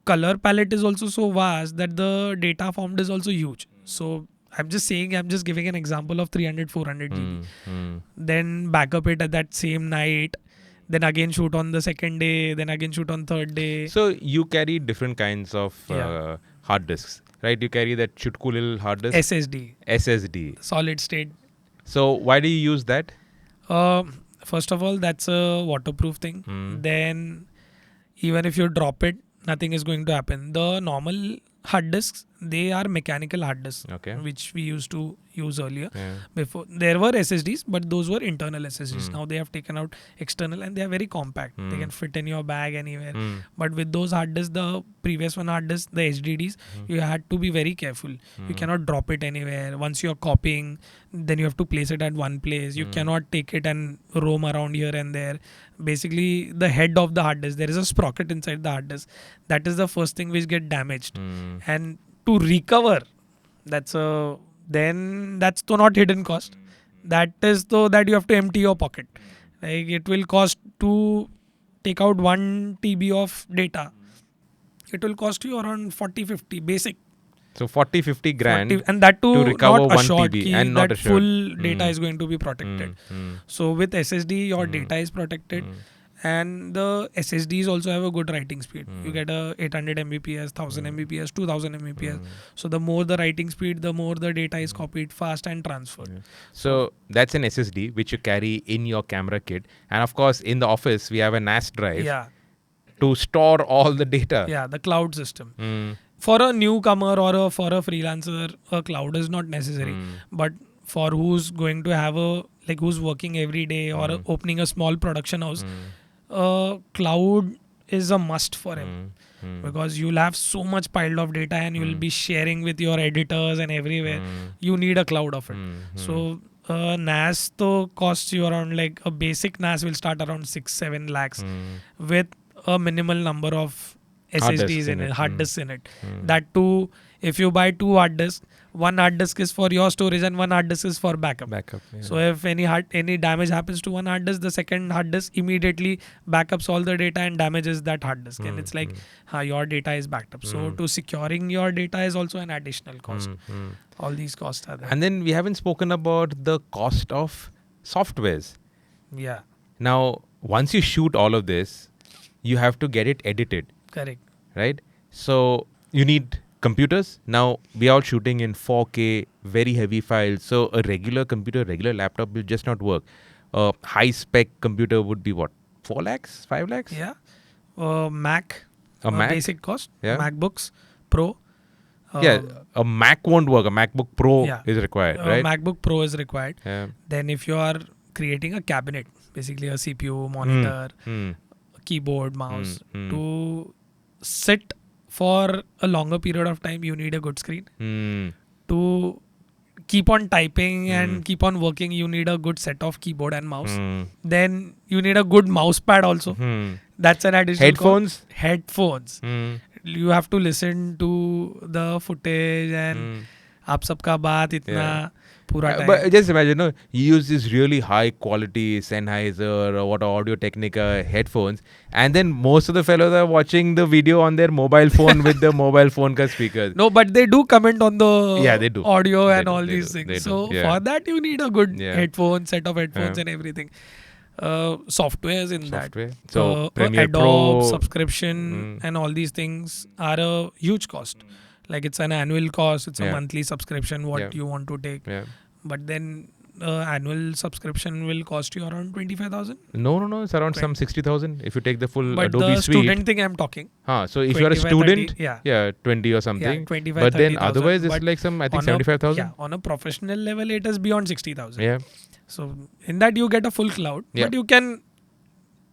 color palette is also so vast that the data formed is also huge. So I'm just giving an example of 300, 400 GB. Then backup it at that same night. Then again shoot on the second day. Then again shoot on third day. So you carry different kinds of Yeah. hard disks, right? You carry that Chutku hard disk. SSD, SSD. solid state. So why do you use that? First of all, that's a waterproof thing. Then even if you drop it, nothing is going to happen. The normal hard disks, they are mechanical hard disks, Okay. which we used to use earlier. Yeah. Before there were SSDs, but those were internal SSDs. Now they have taken out external and they are very compact. They can fit in your bag anywhere. But with those hard disks, the previous one hard disk, the HDDs, you had to be very careful. You cannot drop it anywhere. Once you're copying, then you have to place it at one place. You cannot take it and roam around here and there. Basically, the head of the hard disk, there is a sprocket inside the hard disk. That is the first thing which get damaged. And to recover, that's though not hidden cost. That is though that you have to empty your pocket. Like it will cost to take out 1 TB of data, it will cost you around 40-50 basic. So 40-50 grand 40, and that to too recover not 1 assured TB ki and not that assured. full data is going to be protected. So with SSD your data is protected, and the SSDs also have a good writing speed. You get a 800 Mbps, 1000 Mbps, 2000 Mbps. So the more the writing speed, the more the data is copied fast and transferred. So that's an SSD which you carry in your camera kit. And of course, in the office, we have a NAS drive Yeah, to store all the data. yeah, the cloud system. For a newcomer or for a freelancer, a cloud is not necessary. But for who's going to have who's working every day or opening a small production house, cloud is a must for him, because you'll have so much piled of data and you'll be sharing with your editors and everywhere. You need a cloud of it. So NAS though costs you around, like a basic NAS will start around 6-7 lakhs with a minimal number of Hard SSDs disks in in it, it. hard disks in it. That too, if you buy 2 hard disks, one hard disk is for your storage and one hard disk is for backup. Yeah. So if any damage happens to one hard disk, the second hard disk immediately backups all the data and damages that hard disk, and it's like your data is backed up. So to securing your data is also an additional cost. All these costs are there. And then we haven't spoken about the cost of softwares. Yeah, Now, once you shoot all of this, you have to get it edited, correct. right? So you need computers. Now we are shooting in 4K, very heavy files. So a regular computer, regular laptop will just not work. A high spec computer would be what? 4 lakhs, 5 lakhs? Yeah, Mac, A Mac? basic cost. Yeah. MacBooks Pro. Yeah, a Mac won't work. A MacBook Pro Yeah. is required, right? MacBook Pro is required. Yeah. Then if you are creating a cabinet, basically a CPU, monitor, keyboard, mouse, to sit for a longer period of time, you need a good screen. To keep on typing and keep on working, you need a good set of keyboard and mouse. Then you need a good mouse pad also. That's an additional Headphones? cost. Headphones. You have to listen to the footage and आप सबका बात इतना पूरा time. But just imagine, no, you use this really high quality Sennheiser or what Audio Technica headphones, and then most of the fellows are watching the video on their mobile phone with the mobile phone ka speakers. No, but they do comment on the They do. audio They and do, all they these do, they things. do, So yeah. for that you need a good Yeah. set of headphones and everything. Softwares in Software. that. So Premiere Adobe Pro, subscription and all these things are a huge cost. Like it's an annual cost, it's a Yeah. monthly subscription, what Yeah. you want to take. Yeah. But then annual subscription will cost you around 25,000. No, it's around some 60,000 if you take the full But Adobe the suite. student thing I'm talking. So if you are a 25, student, 30, yeah. 20 or something. 25, but then 30,000. otherwise it's But like some, I think, on 75,000. Yeah, on a professional level, it is beyond 60,000. Yeah. So in that you get a full cloud, Yeah. but you can,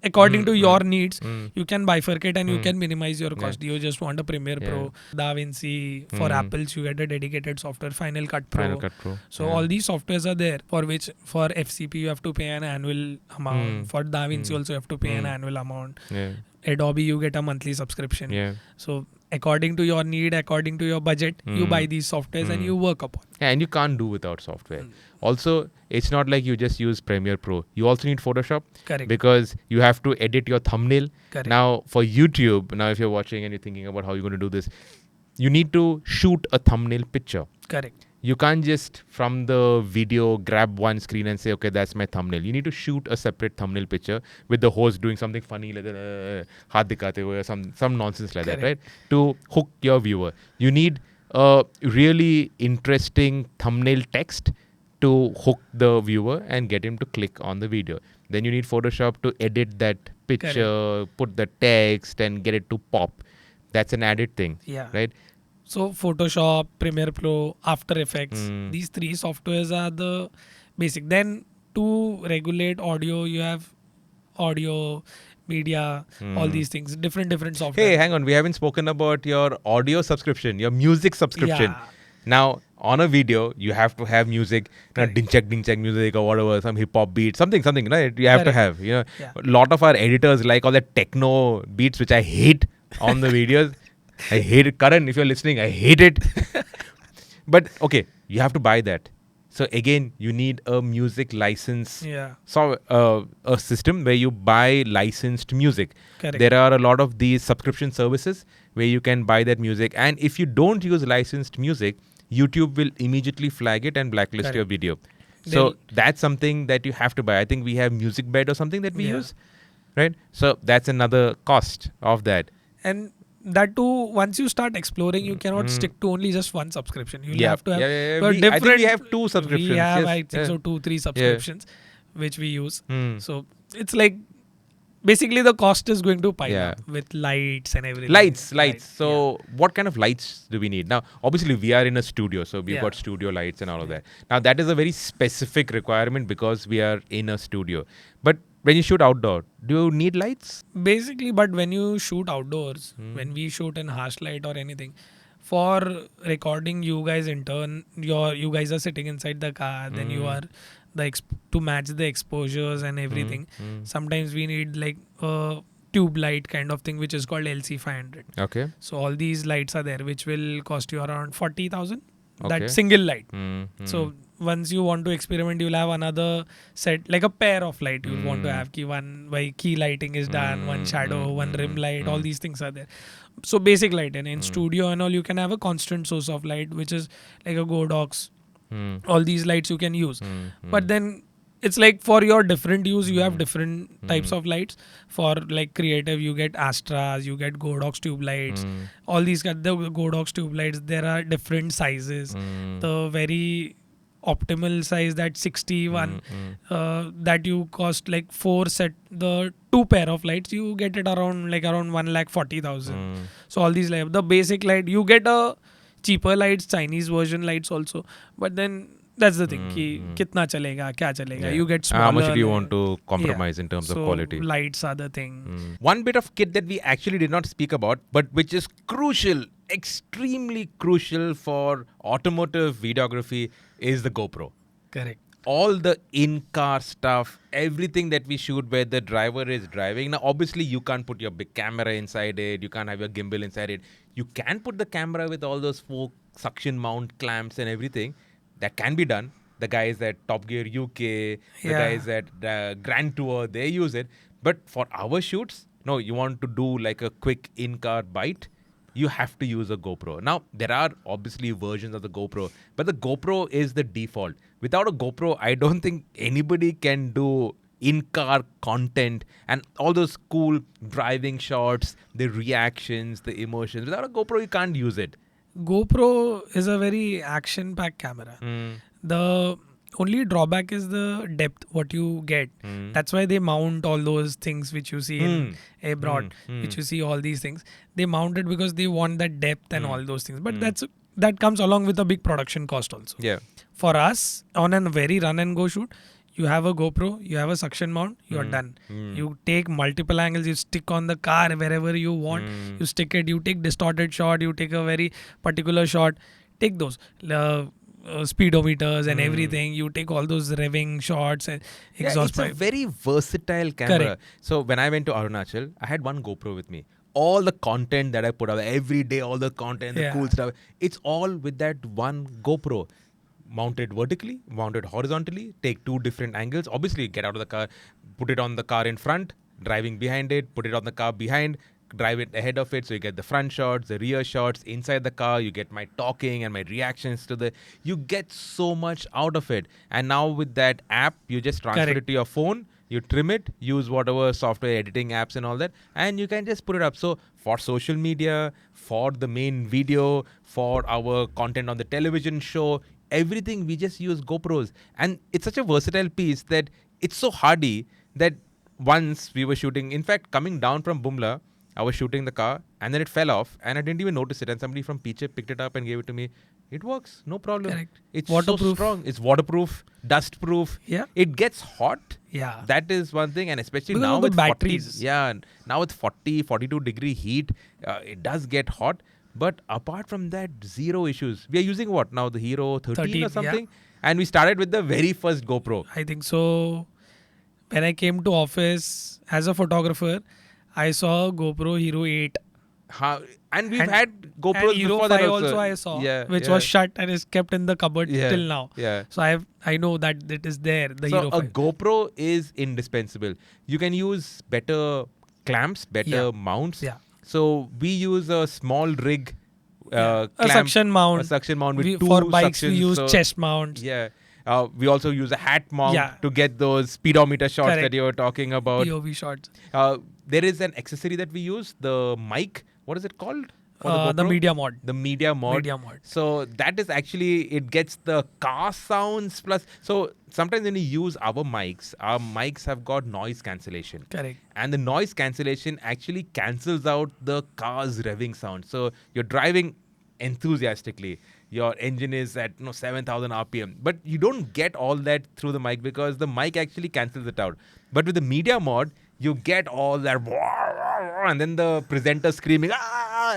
according to your needs, Mm. you can bifurcate and you can minimize your cost. Yeah. You just want a Premiere Yeah. Pro, DaVinci. For Apples, you get a dedicated software, Final Cut Pro. Final Cut Pro. So all these softwares are there, for which for FCP you have to pay an annual amount. For DaVinci also you have to pay an annual amount. Yeah. Adobe you get a monthly subscription. Yeah. So according to your need, according to your budget, you buy these softwares and you work upon. Yeah, and you can't do without software. Also, it's not like you just use Premiere Pro. You also need Photoshop. Correct. Because you have to edit your thumbnail. Correct. Now, for YouTube, now if you're watching and you're thinking about how you're going to do this, you need to shoot a thumbnail picture. Correct. You can't just from the video grab one screen and say, okay, that's my thumbnail. You need to shoot a separate thumbnail picture with the host doing something funny like that, haath dikhate hue, or some nonsense like that, right? To hook your viewer. You need a really interesting thumbnail text to hook the viewer and get him to click on the video. Then you need Photoshop to edit that picture, put the text and get it to pop. That's an added thing, Yeah. right? So Photoshop, Premiere Pro, After Effects, these three softwares are the basic. Then to regulate audio, you have audio, media, all these things, different software. Hey, hang on. We haven't spoken about your audio subscription, your music subscription. Yeah. Now, on a video, you have to have music, ding check music or whatever, some hip hop beat, something, right? You have to have, Yeah. A lot of our editors like all the techno beats, which I hate on the videos. I hate it. Karan, if you're listening, I hate it. But okay, you have to buy that. So again, you need a music license. Yeah. So a system where you buy licensed music. Correct. There are a lot of these subscription services where you can buy that music, and if you don't use licensed music, YouTube will immediately flag it and blacklist Correct. your video. So They'll- that's something that you have to buy. I think we have Music Bed or something that we Yeah. use, right? So that's another cost of that. And that too, once you start exploring, you cannot stick to only just one subscription. You'll Yeah, have to have yeah. a I think we different. have 2 subscriptions. We have, yes. I think so, 2-3 subscriptions, which we use. Hmm. So it's like basically the cost is going to pile Yeah. up with lights and everything. Lights. So what kind of lights do we need? Now, obviously we are in a studio, so we've Yeah. got studio lights and all of that. Now that is a very specific requirement because we are in a studio. But when you shoot outdoor, do you need lights? Basically, but when you shoot outdoors, Hmm. when we shoot in harsh light or anything, for recording, you guys in turn, you guys are sitting inside the car, then you are to match the exposures and everything. Sometimes we need like a tube light kind of thing, which is called LC500. Okay. So all these lights are there, which will cost you around 40,000. Okay. That single light. Hmm. So once you want to experiment, you'll have another set, like a pair of light. You'll want to have one by key lighting is done, one shadow, one rim light. All these things are there. So basic light, and in studio and all, you can have a constant source of light, which is like a Godox. All these lights you can use, but then it's like for your different use, you have different types of lights. For like creative, you get Astras, you get Godox tube lights. All these the Godox tube lights, there are different sizes. The very optimal size, that 61, that you cost like 4 set, the 2 pair of lights, you get it around 1,40,000. So all these lights, the basic light, you get a cheaper lights, Chinese version lights also, but then that's the thing, ki kitna chalega, kya chalega. Yeah. You get smaller. How much do you light. want to compromise Yeah. in terms of So quality? lights are the thing. One bit of kit that we actually did not speak about, but which is crucial, extremely crucial for automotive videography, is the GoPro. Correct. All the in-car stuff, everything that we shoot where the driver is driving. Now, obviously, you can't put your big camera inside it. You can't have your gimbal inside it. You can put the camera with all those 4 suction mount clamps and everything. That can be done. The guys at Top Gear UK, the Yeah. guys at Grand Tour, they use it. But for our shoots, no, you want to do like a quick in-car bite, you have to use a GoPro. Now, there are obviously versions of the GoPro, but the GoPro is the default. Without a GoPro, I don't think anybody can do in-car content and all those cool driving shots, the reactions, the emotions. Without a GoPro, you can't use it. GoPro is a very action-packed camera. The only drawback is the depth what you get. That's why they mount all those things which you see in abroad, which you see all these things. They mount it because they want that depth and all those things. But that comes along with a big production cost also. Yeah. For us, on a very run and go shoot, you have a GoPro, you have a suction mount, you're done. You take multiple angles, you stick on the car wherever you want, you stick it, you take distorted shot, you take a very particular shot, take those speedometers and everything, you take all those revving shots and exhaust it's a pipe. very versatile camera. Correct. So when I went to Arunachal, I had one GoPro with me. All the content that I put out every day, all the content, the Yeah. cool stuff, it's all with that one GoPro. Mounted vertically, mounted horizontally, take 2 different angles. Obviously, get out of the car, put it on the car in front, driving behind it, put it on the car behind, drive it ahead of it. So you get the front shots, the rear shots, inside the car, you get my talking and my reactions to you get so much out of it. And now with that app, you just transfer Correct. it to your phone, you trim it, use whatever software editing apps and all that, and you can just put it up. So for social media, for the main video, for our content on the television show, everything we just use GoPros. And it's such a versatile piece that it's so hardy that once we were shooting, in fact, coming down from Bumla, I was shooting the car and then it fell off and I didn't even notice it. And somebody from Precap picked it up and gave it to me. It works, no problem. Correct. It's so Waterproof. strong. It's waterproof, dust proof. Yeah. It gets hot. Yeah. That is one thing. And especially Because now of the with batteries. 40, now with 40, 42-degree heat, it does get hot. But apart from that, zero issues. We are using what now? The Hero 13 13, or something? And we started with the very first GoPro. I think so. When I came to office as a photographer, I saw GoPro Hero 8. And we've And- had And GoPros Hero before that 5 also. also I saw, Yeah, which yeah. was shut and is kept in the cupboard Yeah, till now. Yeah. So I know that it is there, the So Hero a 5. GoPro is indispensable. You can use better clamps, better Yeah. mounts. Yeah. So we use a small rig Yeah. A clamp, suction mount. a suction mount with two For bikes, we suctions, use so chest mounts. yeah. We also use a hat mount Yeah. to get those speedometer shots that Correct. you were talking about. POV shots. There is an accessory that we use, the mic. What is it called? For the The GoPro? media mod. The media mod. Media mod. So that is actually, it gets the car sounds plus. So sometimes when we use our mics have got noise cancellation. Correct. And the noise cancellation actually cancels out the car's revving sound. So you're driving enthusiastically. Your engine is at 7,000 RPM. But you don't get all that through the mic because the mic actually cancels it out. But with the media mod, you get all that and then the presenter screaming.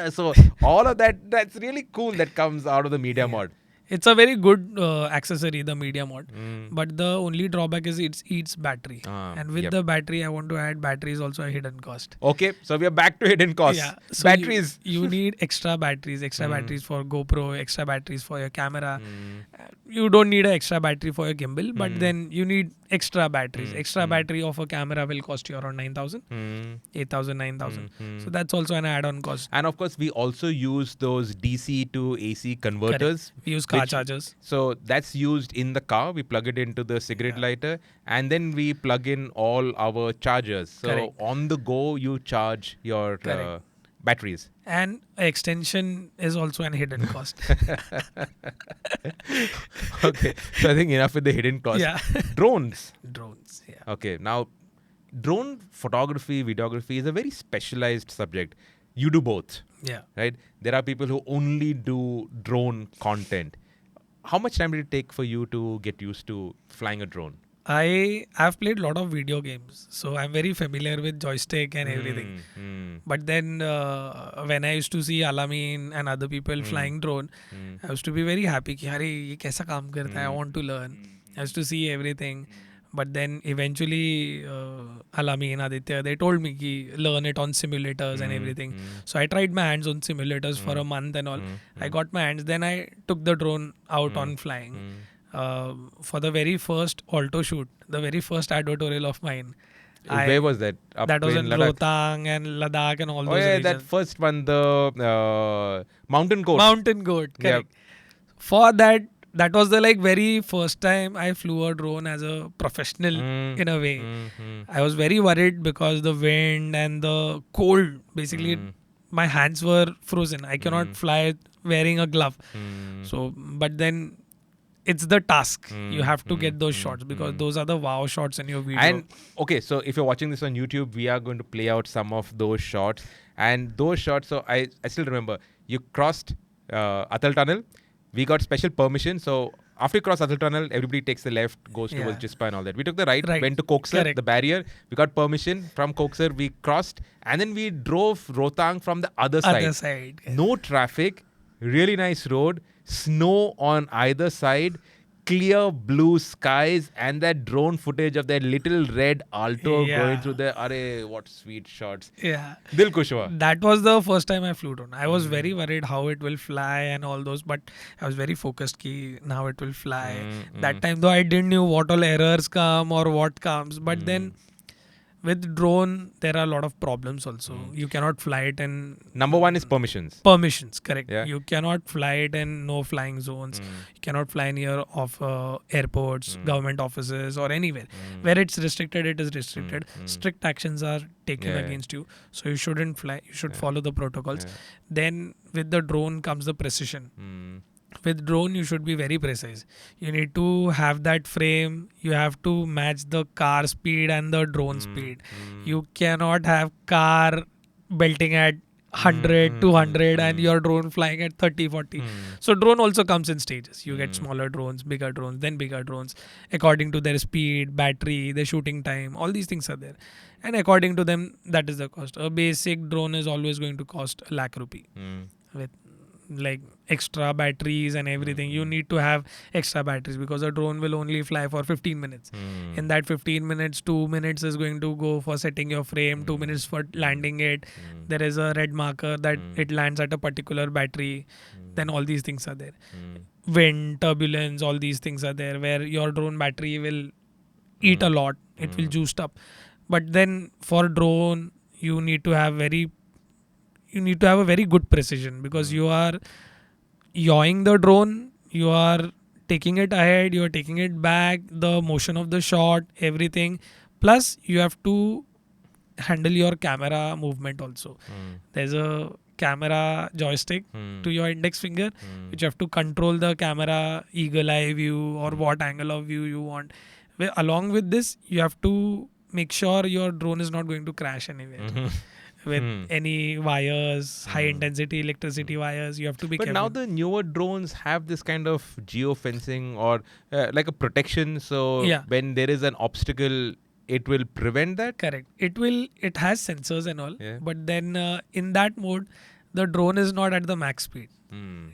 So all of that, that's really cool that comes out of the media mod. It's a very good accessory, the media mod. Mm. But the only drawback is it eats battery. Ah, And with yep. the battery, I want to add battery is also a hidden cost. Okay, so we are back to hidden costs. Yeah. So Batteries. You need extra batteries for GoPro, extra batteries for your camera. Mm. You don't need an extra battery for your gimbal, but then you need extra batteries. Extra battery of a camera will cost you around 9,000, 8,000, 9,000. So that's also an add-on cost. And of course, we also use those DC to AC converters. We use car chargers. So that's used in the car. We plug it into the cigarette lighter and then we plug in all our chargers. So Correct. on the go, you charge your Correct. batteries. And extension is also an hidden cost. Okay, so I think enough with the hidden cost. Yeah. Drones. Drones. Yeah. Okay, now drone photography, videography is a very specialized subject. You do both, Yeah. right? There are people who only do drone content. How much time did it take for you to get used to flying a drone? I've played a lot of video games, so I'm very familiar with joystick and everything. But then when I used to see Alamin and other people flying drone, I used to be very happy कि अरे ये कैसा काम करता है? I want to learn. I used to see everything. But then eventually Alamin, Aditya, they told me कि learn it on simulators and everything. So I tried my hands on simulators for a month and all. I got my hands. Then I took the drone out on flying. For the very first alto shoot, the very first advertorial of mine. Where was that? Up That was in Ladakh? Rohtang and Ladakh and all Oh those yeah, regions. that first one, the mountain goat. Mountain goat, correct. For that was the very first time I flew a drone as a professional in a way. I was very worried because the wind and the cold, basically my hands were frozen. I cannot fly wearing a glove. So, but then it's the task. You have to get those shots because those are the wow shots in your video. And okay, so if you're watching this on YouTube, we are going to play out some of those shots. And those shots, so I still remember, you crossed Atal Tunnel. We got special permission. So after you cross Atal Tunnel, everybody takes the left, goes towards Jispa and all that. We took the right, went to Koksar, Correct. the barrier. We got permission from Koksar. We crossed. And then we drove Rohtang from the other side. Other side. No traffic, really nice road, snow on either side, clear blue skies, and that drone footage of that little red Alto going through there. Arey, what sweet shots. Yeah. Dil khush hua. That was the first time I flew drone. I was very worried how it will fly and all those, but I was very focused ki now it will fly. That time though I didn't know what all errors come or what comes, but then with drone there are a lot of problems also. You cannot fly it in Number one is permissions. permissions, correct. Yeah. You cannot fly it in no flying zones. You cannot fly near of airports, government offices or anywhere. Where it's restricted, it is restricted. Strict actions are taken against you. So you shouldn't fly. You should follow the protocols. Then with the drone comes the precision. With drone, you should be very precise. You need to have that frame. You have to match the car speed and the drone speed. You cannot have car belting at 100, 200 and your drone flying at 30, 40. So drone also comes in stages. You get smaller drones, then bigger drones. According to their speed, battery, their shooting time, all these things are there. And according to them, that is the cost. A basic drone is always going to cost 1 lakh rupee. With like extra batteries and everything. You need to have extra batteries because a drone will only fly for 15 minutes. In that 15 minutes, 2 minutes is going to go for setting your frame, 2 minutes for landing it. There is a red marker that it lands at a particular battery. Then all these things are there. Wind, turbulence, all these things are there where your drone battery will eat a lot. It will juiced up. But then for drone, you need to have a very good precision because you are yawing the drone, you are taking it ahead, you are taking it back, the motion of the shot, everything. Plus, you have to handle your camera movement also. There's a camera joystick to your index finger, which you have to control the camera eagle eye view or what angle of view you want. Along with this, you have to make sure your drone is not going to crash anywhere. With any wires, high intensity electricity wires, you have to be But careful. now the newer drones have this kind of geofencing or like a protection. So Yeah. when there is an obstacle, it will prevent that. Correct. It has sensors and all, Yeah. but then in that mode, the drone is not at the max speed.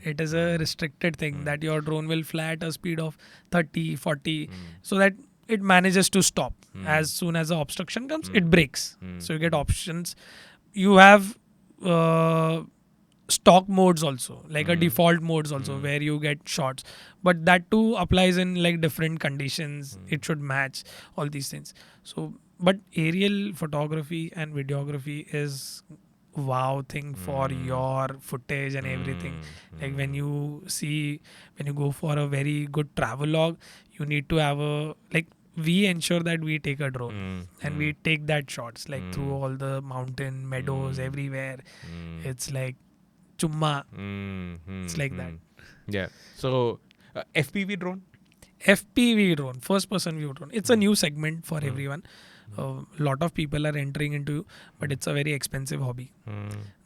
It is a restricted thing that your drone will fly at a speed of 30, 40, so that it manages to stop. As soon as the obstruction comes, it breaks. So you get options. You have stock modes also, like a default modes also, where you get shots. But that too applies in like different conditions. It should match all these things. So, but aerial photography and videography is wow thing for your footage and everything. Like when you go for a very good travel log, you need to have a like we ensure that we take a drone and we take that shots like through all the mountain meadows everywhere. It's like chumma. It's like that. Yeah. So FPV drone. FPV drone, first person view drone. It's a new segment for everyone. A lot of people are entering into, but it's a very expensive hobby.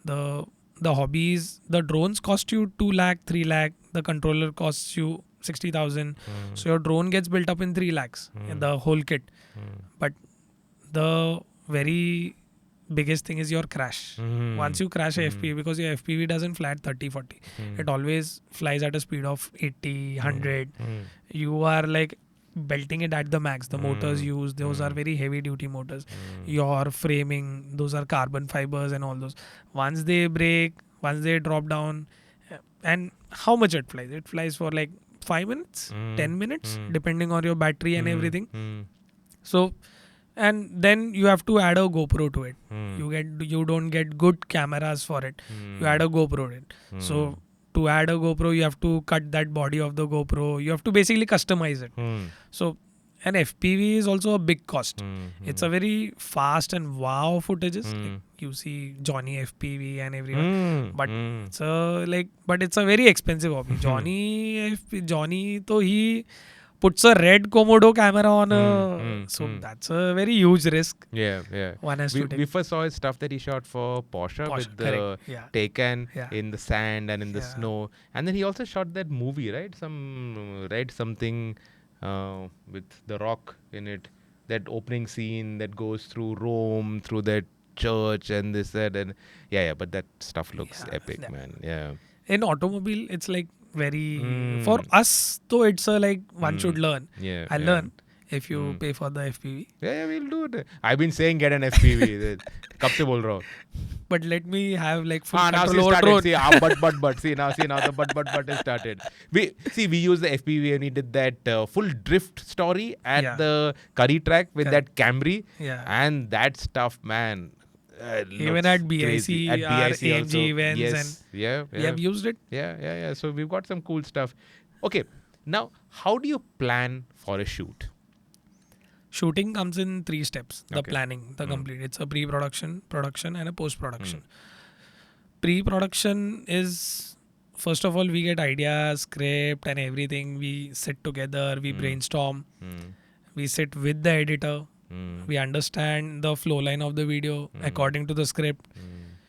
The hobbies, the drones cost you 2 lakh, 3 lakh. The controller costs you 60,000. So your drone gets built up in 3 lakhs in the whole kit. But the very biggest thing is your crash. Once you crash a FPV, because your FPV doesn't fly at 30, 40. It always flies at a speed of 80, 100. You are like belting it at the max. The motors used, those are very heavy duty motors. Your framing, those are carbon fibers and all those. Once they break, once they drop down, and how much it flies for like 5 minutes, 10 minutes, depending on your battery and everything. So, and then you have to add a GoPro to it. You don't get good cameras for it. You add a GoPro to it. So to add a GoPro, you have to cut that body of the GoPro. You have to basically customize it. So an FPV is also a big cost. It's a very fast and wow footages. Like you see Johnny FPV and everyone, but it's a very expensive hobby. Johnny, so he puts a red Komodo camera on so that's a very huge risk. Yeah. One has We, to take. we first saw his stuff that he shot for Porsche with the correct. Yeah. Taycan Yeah. in the sand and in the Yeah. snow. And then he also shot that movie, right? Some Red something with The Rock in it. That opening scene that goes through Rome, through that church and this, that. And yeah. But that stuff looks Yeah, epic, yeah. man. Yeah. In automobile, it's like very for us though. It's a like one should learn. Yeah. I yeah. learn if you pay for the FPV. Yeah, we'll do it. I've been saying get an FPV. कब से बोल रहा हूँ? But let me have like full Now she control over started. drone. See, but. See now the but has started. We used the FPV and we did that full drift story at Yeah. the Curry track with Correct. that Camry. Yeah. And that stuff, man. Even looks at BIC, crazy. At our BIC AMG also. events Yes. Yeah. we have used it. Yeah. So we've got some cool stuff. Okay. Now, how do you plan for a shoot? Shooting comes in 3 steps. The Okay. planning, the complete. It's a pre-production, production, and a post-production. Pre-production is, first of all, we get ideas, script, and everything. We sit together, we brainstorm, we sit with the editor, we understand the flow line of the video according to the script,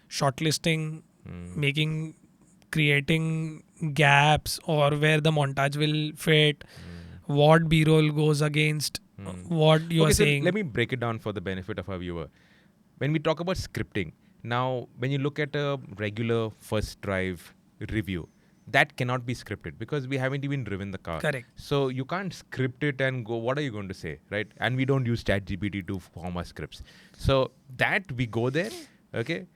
shortlisting, creating gaps or where the montage will fit, what B-roll goes against what you are So saying. let me break it down for the benefit of our viewer. When we talk about scripting, now when you look at a regular first drive review. That cannot be scripted because we haven't even driven the car. Correct. So you can't script it and go, what are you going to say, right? And we don't use ChatGPT to form our scripts. So that we go there, okay?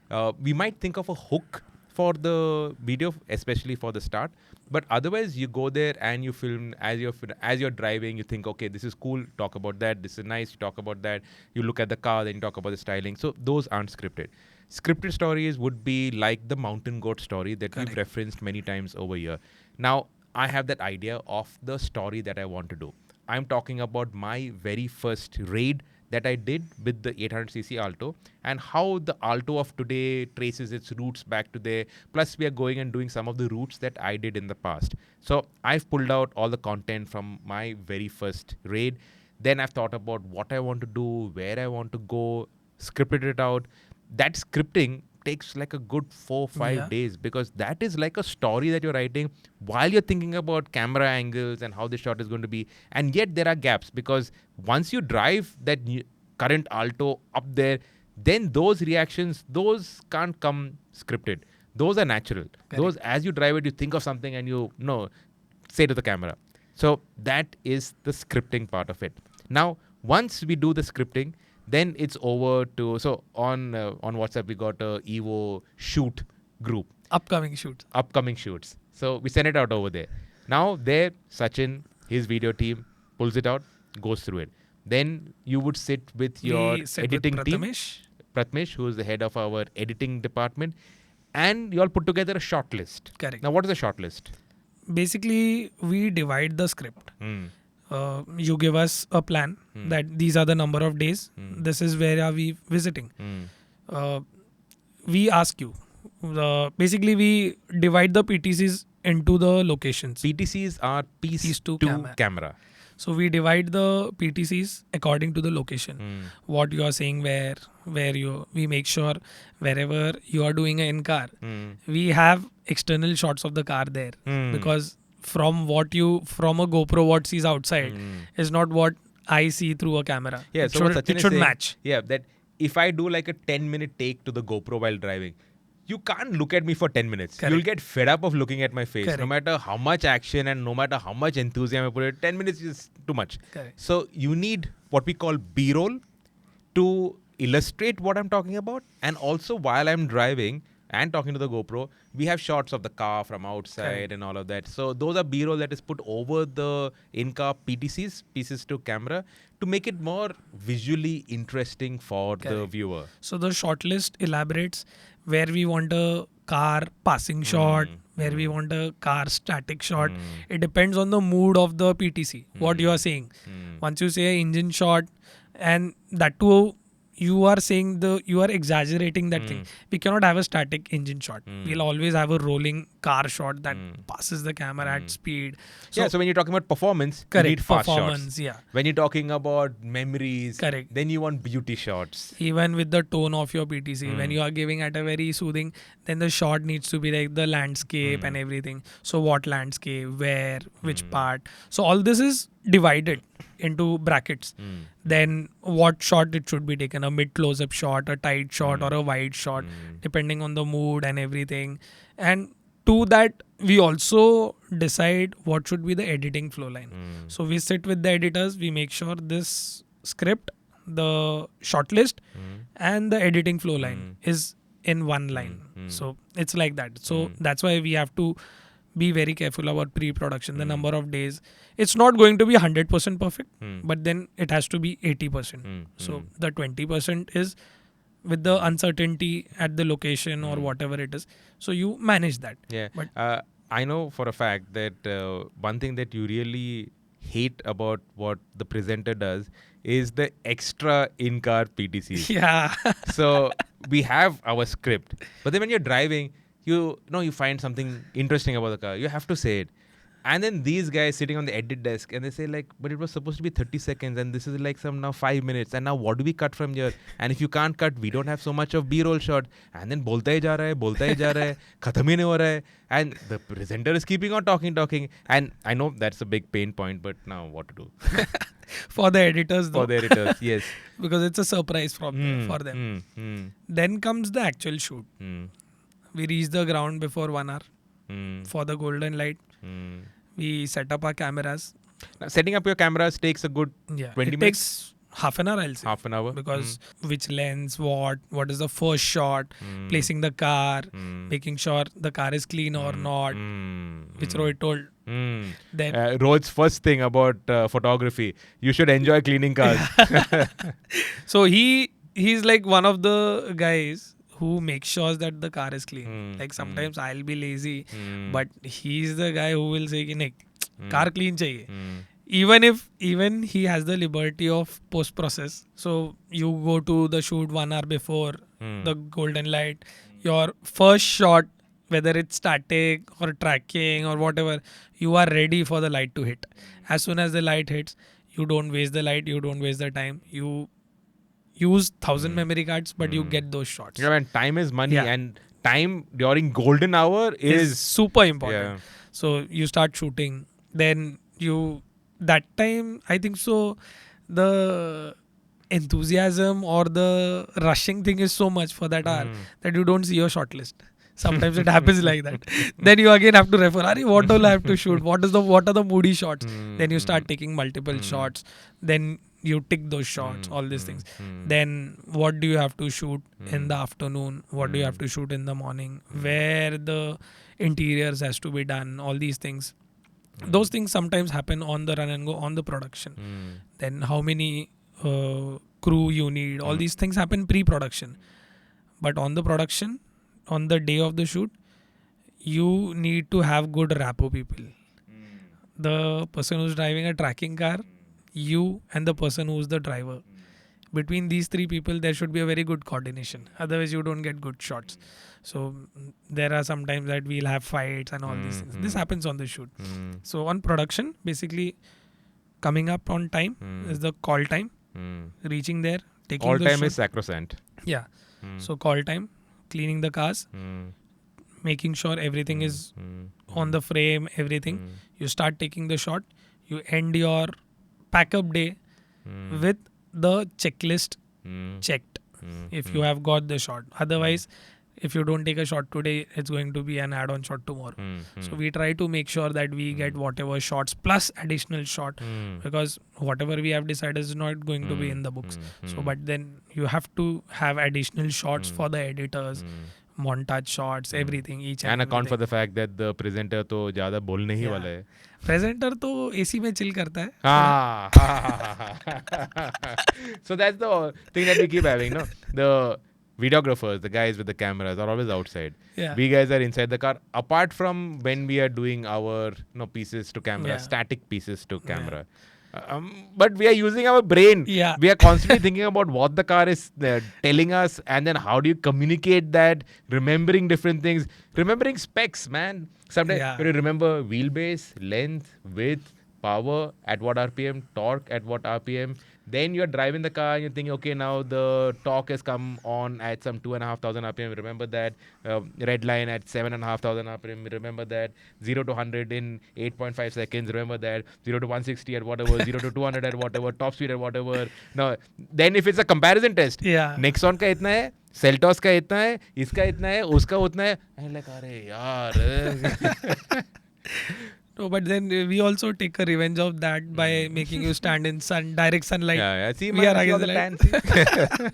We might think of a hook for the video, especially for the start. But otherwise, you go there and you film as you're driving. You think, okay, this is cool. Talk about that. This is nice. You talk about that. You look at the car, then you talk about the styling. So those aren't scripted. Scripted stories would be like the mountain goat story that we've referenced many times over here. Now, I have that idea of the story that I want to do. I'm talking about my very first raid that I did with the 800cc Alto and how the Alto of today traces its roots back to there. Plus, we are going and doing some of the routes that I did in the past. So I've pulled out all the content from my very first raid. Then I've thought about what I want to do, where I want to go, scripted it out. That scripting takes like a good 4-5 days because that is like a story that you're writing while you're thinking about camera angles and how the shot is going to be. And yet there are gaps because once you drive that current Alto up there, then those reactions, those can't come scripted. Those are natural. Correct. Those, as you drive it, you think of something and you say to the camera. So that is the scripting part of it. Now, once we do the scripting, then it's over to, so on WhatsApp, we got a Evo shoot group. Upcoming shoots. So we send it out over there. Now there, Sachin, his video team, pulls it out, goes through it. Then you would sit with your editing team, Pratmesh, who is the head of our editing department, and you all put together a short list. Correct. Now what is a short list? Basically, we divide the script. You give us a plan that these are the number of days. This is where are we visiting. We ask you. Basically, we divide the PTCs into the locations. PTCs are piece to camera. So we divide the PTCs according to the location. What you are saying, we make sure wherever you are doing an in-car, we have external shots of the car there because from a GoPro what sees outside is not what I see through a camera. Yeah, it should match. Yeah, that if I do like a 10-minute take to the GoPro while driving, you can't look at me for 10 minutes. Correct. You'll get fed up of looking at my face. Correct. No matter how much action and no matter how much enthusiasm I put it, 10 minutes is too much. Correct. So you need what we call B-roll to illustrate what I'm talking about. And also while I'm driving and talking to the GoPro, we have shots of the car from outside and all of that. So those are B-roll that is put over the in-car PTCs, pieces to camera, to make it more visually interesting for the viewer. So the short list elaborates where we want a car passing shot, where we want a car static shot. It depends on the mood of the PTC, what you are saying. Once you say engine shot, and that too, you are exaggerating that thing. We cannot have a static engine shot. We'll always have a rolling car shot that passes the camera at speed. So when you're talking about performance, you need fast shots. Yeah. When you're talking about memories, then you want beauty shots. Even with the tone of your PTC, when you are giving at a very soothing, then the shot needs to be like the landscape and everything. So what landscape, where, which part. So all this is divided into brackets. Then what shot it should be taken, a mid close-up shot, a tight shot or a wide shot, depending on the mood and everything. And to that, we also decide what should be the editing flow line. So we sit with the editors, we make sure this script, the short list and the editing flow line is in one line. So it's like that. So that's why we have to be very careful about pre-production, the number of days. It's not going to be 100% perfect, but then it has to be 80%. So the 20% is with the uncertainty at the location or whatever it is. So you manage that. Yeah. But I know for a fact that one thing that you really hate about what the presenter does is the extra in-car PTCs. Yeah. So we have our script, but then when you're driving, you find something interesting about the car, you have to say it. And then these guys sitting on the edit desk and they say like, but it was supposed to be 30 seconds and this is like some now 5 minutes. And now what do we cut from here? And if you can't cut, we don't have so much of B-roll shot. And then bolta hi ja raha hai, khatam hi nahi ho raha hai. And the presenter is keeping on talking. And I know that's a big pain point, but now what to do? For the editors though. For the editors, yes. Because it's a surprise for them. Then comes the actual shoot. We reach the ground before 1 hour. for the golden light. We set up our cameras. Now, setting up your cameras takes a good Yeah, 20 it minutes. takes half an hour, I'll say. Half an hour. Because which lens, what is the first shot, placing the car, making sure the car is clean or not, which Rohit told. Then Rohit's first thing about photography, you should enjoy cleaning cars. so he's like one of the guys who makes sure that the car is clean. Like sometimes I'll be lazy, but he's the guy who will say, "Nahi, car clean chahiye." Even he has the liberty of post process. So you go to the shoot 1 hour before the golden light. Your first shot, whether it's static or tracking or whatever, you are ready for the light to hit. As soon as the light hits, you don't waste the light, you don't waste the time. You use 1,000 memory cards, but you get those shots. Yeah, man, time is money, Yeah. and time during golden hour Is is super important. Yeah. So you start shooting, then that time, I think so, the enthusiasm or the rushing thing is so much for that hour that you don't see your short list. Sometimes it happens like that. Then you again have to refer, Ari, what all I have to shoot? What are the moody shots? Then you start taking multiple shots. Then you tick those shots, all these things. Then what do you have to shoot in the afternoon? What do you have to shoot in the morning? Where the interiors has to be done? All these things. Those things sometimes happen on the run and go on the production. Then how many crew you need? All these things happen pre-production. But on the production, on the day of the shoot, you need to have good rapport people. The person who's driving a tracking car, you and the person who's the driver. Between these three people, there should be a very good coordination. Otherwise, you don't get good shots. So there are some times that we'll have fights and all these things. This happens on the shoot. So on production, basically coming up on time is the call time. Reaching there, taking all the time shot. is sacrosanct. Yeah. So call time, cleaning the cars, making sure everything is on the frame, everything. You start taking the shot. You end your pack-up day with the checklist checked if you have got the shot. Otherwise, if you don't take a shot today, it's going to be an add-on shot tomorrow. So we try to make sure that we get whatever shots plus additional shot, because whatever we have decided is not going to be in the books. So but then you have to have additional shots for the editors, montage shots, everything, each And and account for everything. the fact that the presenter तो ज़्यादा बोलने ही Yeah. वाला है. Presenter तो AC में chill करता है. So that's the thing that we keep having, no? The videographers, the guys with the cameras, are always outside. Yeah. We guys are inside the car. Apart from when we are doing our pieces to camera, Yeah. static pieces to camera. But we are using our brain. Yeah. We are constantly thinking about what the car is telling us, and then how do you communicate that, remembering different things, remembering specs, man. Sometimes Yeah. you remember wheelbase, length, width, power, at what RPM, torque at what RPM. Then you're driving the car and you're thinking, okay, now the torque has come on at some 2,500 RPM. Remember that. Red line at 7,500 RPM. Remember that. 0 to 100 in 8.5 seconds. Remember that. 0 to 160 at whatever. 0 to 200 at whatever. Top speed at whatever. Now, then if it's a comparison test, Yeah. Nexon का इतना है, Seltos का इतना है, इसका इतना है, उसका उतना है. I'm like, अरे यार. No, but then we also take a revenge of that by making you stand in direct sunlight. Yeah. See, We man, are see all against the light. tan.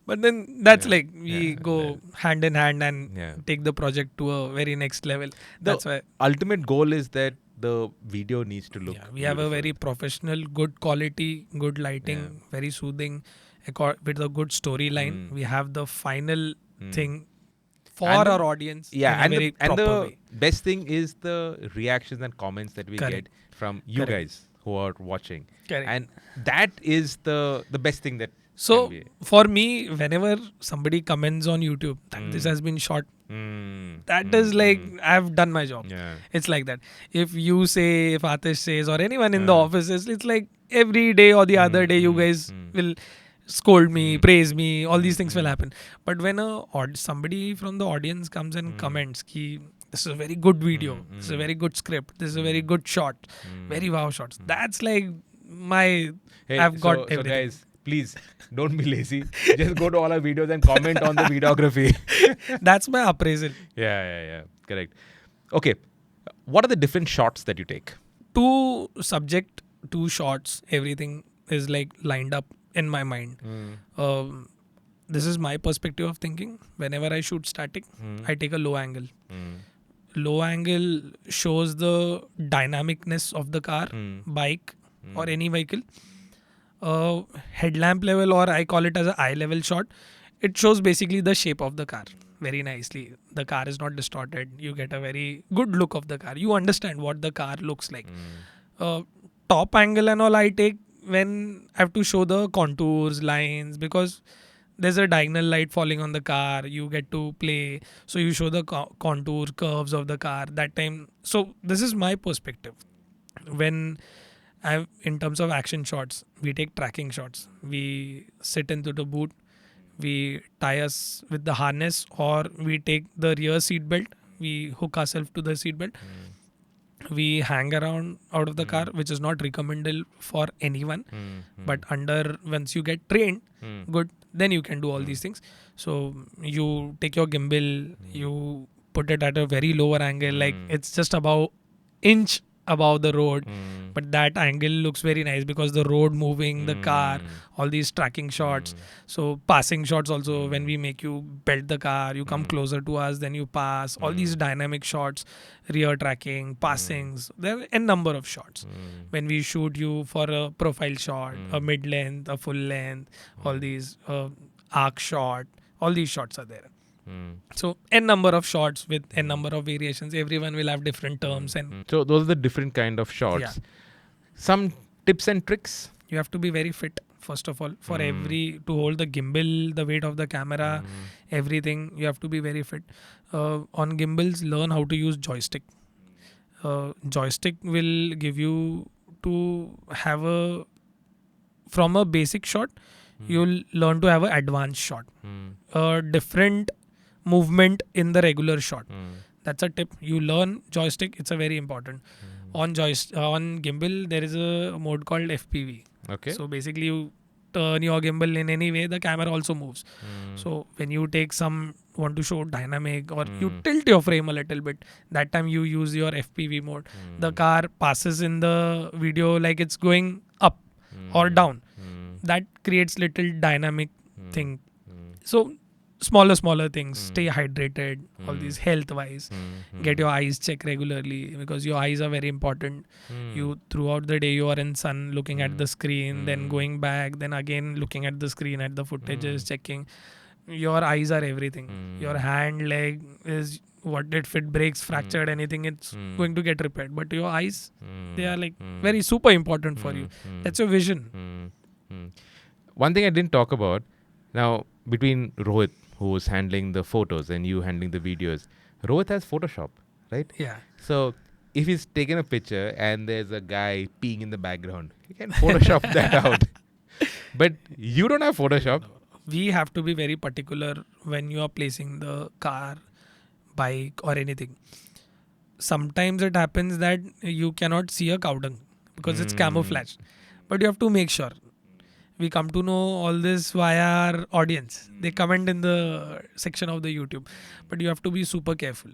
But then that's Yeah. like we go hand in hand and Yeah. take the project to a very next level. That's why Ultimate goal is that the video needs to look. we have a beautiful. very professional, good quality, good lighting, very soothing, with a good storyline. We have the final thing for And our audience Yeah, in a very and proper the way. best thing is the reactions and comments that we Correct. get from you Correct. guys who are watching. Correct. And that is the best thing that So can be. for me, whenever somebody comments on YouTube that this has been shot, that is like I've done my job. Yeah. It's like that. If you say, if Atish says, or anyone in the office says, it's like every day or the other day you guys will scold me, praise me, all these things will happen. But when somebody from the audience comes and comments, ki, this is a very good video, this is a very good script, this is a very good shot, very wow shots. That's like my, I've got so everything. guys, please don't be lazy. Just go to all our videos and comment on the videography. That's my appraisal. Yeah. Correct. Okay. What are the different shots that you take? Two subject, two shots, everything is like lined up in my mind. Um, this is my perspective of thinking. Whenever I shoot static, I take a low angle. Low angle shows the dynamicness of the car, bike, or any vehicle. Headlamp level, or I call it as a eye level shot, it shows basically the shape of the car very nicely. The car is not distorted. You get a very good look of the car. You understand what the car looks like. Top angle and all I take when I have to show the contours, lines, because there's a diagonal light falling on the car. You get to play, so you show the contour curves of the car that time. So this is my perspective. When in terms of action shots, we take tracking shots. We sit into the boot, we tie us with the harness, or we take the rear seat belt, we hook ourselves to the seat belt, we hang around out of the car, which is not recommended for anyone, but under once you get trained good, then you can do all these things. So you take your gimbal, you put it at a very lower angle, like it's just about inch above the road, but that angle looks very nice because the road moving, the car, all these tracking shots. So passing shots also, when we make you belt the car, you come closer to us, then you pass, all these dynamic shots, rear tracking, passings, there are n number of shots. When we shoot you for a profile shot, a mid length, a full length, all these arc shot, all these shots are there. So n number of shots with n number of variations. Everyone will have different terms, and So those are the different kind of shots. Yeah. Some tips and tricks. you have to be very fit first of all for every to hold the gimbal, the weight of the camera, everything. You have to be very fit. On gimbals, learn how to use joystick. Joystick will give you to have a from a basic shot. You'll learn to have an advanced shot. A different movement in the regular shot. That's a tip. You learn joystick. It's a very important. On gimbal, there is a mode called FPV. Okay. So basically, you turn your gimbal in any way, the camera also moves. So when you take want to show dynamic, or you tilt your frame a little bit, that time you use your FPV mode. The car passes in the video like it's going up or down. That creates little dynamic thing. So smaller things, stay hydrated, all these health wise, get your eyes checked regularly, because your eyes are very important. You throughout the day you are in sun looking at the screen, then going back, then again looking at the screen at the footages, checking. Your eyes are everything. Your hand, leg is what, if it breaks, fractured, anything, it's going to get repaired, but your eyes, they are like very super important for you. That's your vision. One thing I didn't talk about, now between Rohit, who's handling the photos, and you handling the videos, Rohit has Photoshop, right? Yeah. So if he's taken a picture and there's a guy peeing in the background, he can Photoshop that out. But you don't have Photoshop. We have to be very particular when you are placing the car, bike, or anything. Sometimes it happens that you cannot see a cow dung because it's camouflaged, but you have to make sure. We come to know all this via our audience. They comment in the section of the YouTube, but you have to be super careful.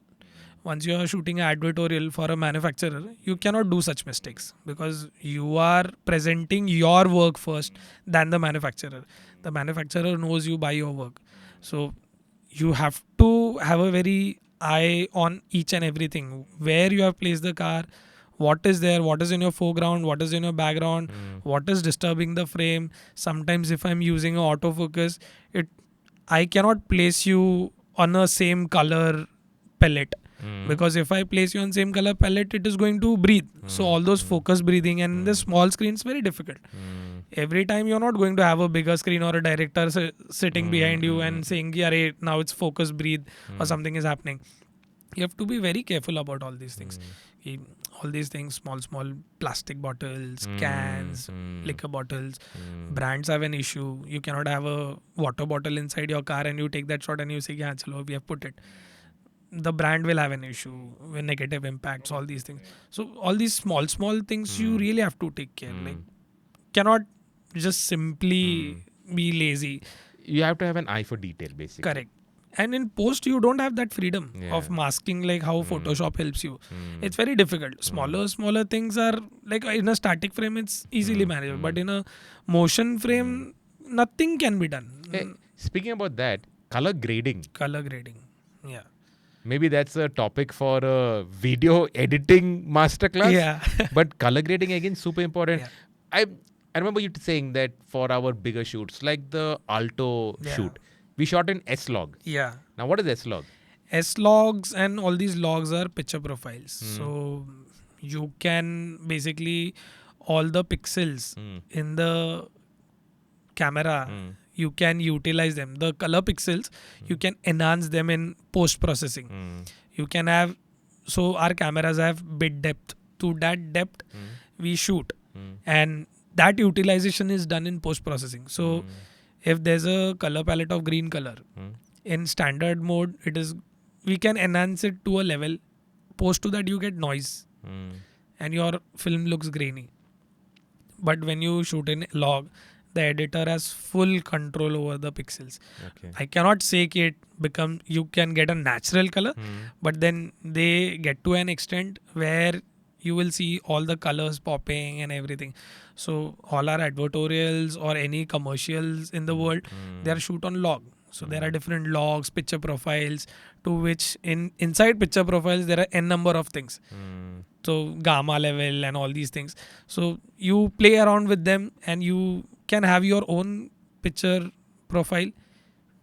Once you are shooting an advertorial for a manufacturer, you cannot do such mistakes, because you are presenting your work first than the manufacturer. The manufacturer knows you by your work. So you have to have a very eye on each and everything. Where you have placed the car, what is there, what is in your foreground, what is in your background, what is disturbing the frame. Sometimes if I'm using an autofocus, I cannot place you on a same color palette, because if I place you on same color palette, it is going to breathe. So all those focus breathing, and the small screen is very difficult. Every time you're not going to have a bigger screen or a director sitting behind you and saying, "Arey, now it's focus breathe," or something is happening. You have to be very careful about all these things. All these things, small plastic bottles, cans, liquor bottles. Brands have an issue. You cannot have a water bottle inside your car and you take that shot and you say, "Yeah, chalo, we have put it." The brand will have an issue with negative impacts, all these things. So all these small things you really have to take care. Like, cannot just simply be lazy. You have to have an eye for detail, basically. Correct. And in post, you don't have that freedom of masking, like how Photoshop helps you. It's very difficult. Smaller things are like in a static frame, it's easily manageable. But in a motion frame, nothing can be done. Hey, speaking about that, color grading. Color grading. Yeah. Maybe that's a topic for a video editing masterclass. Yeah. But color grading again super important. Yeah. I remember you saying that for our bigger shoots, like the Alto shoot, we shot in S-Log. Yeah. Now what is S-Log? S-logs and all these logs are picture profiles. So you can basically all the pixels in the camera, you can utilize them. The color pixels, you can enhance them in post processing. You can have, so our cameras have bit depth. To that depth, we shoot, and that utilization is done in post processing. So if there's a color palette of green color in standard mode, it is, we can enhance it to a level. Post to that, you get noise and your film looks grainy. But when you shoot in log, the editor has full control over the pixels. I cannot say it become, you can get a natural color, but then they get to an extent where you will see all the colors popping and everything. So all our advertorials or any commercials in the world, they are shoot on log. So there are different logs, picture profiles, to which inside picture profiles there are n number of things. So gamma level and all these things. So you play around with them and you can have your own picture profile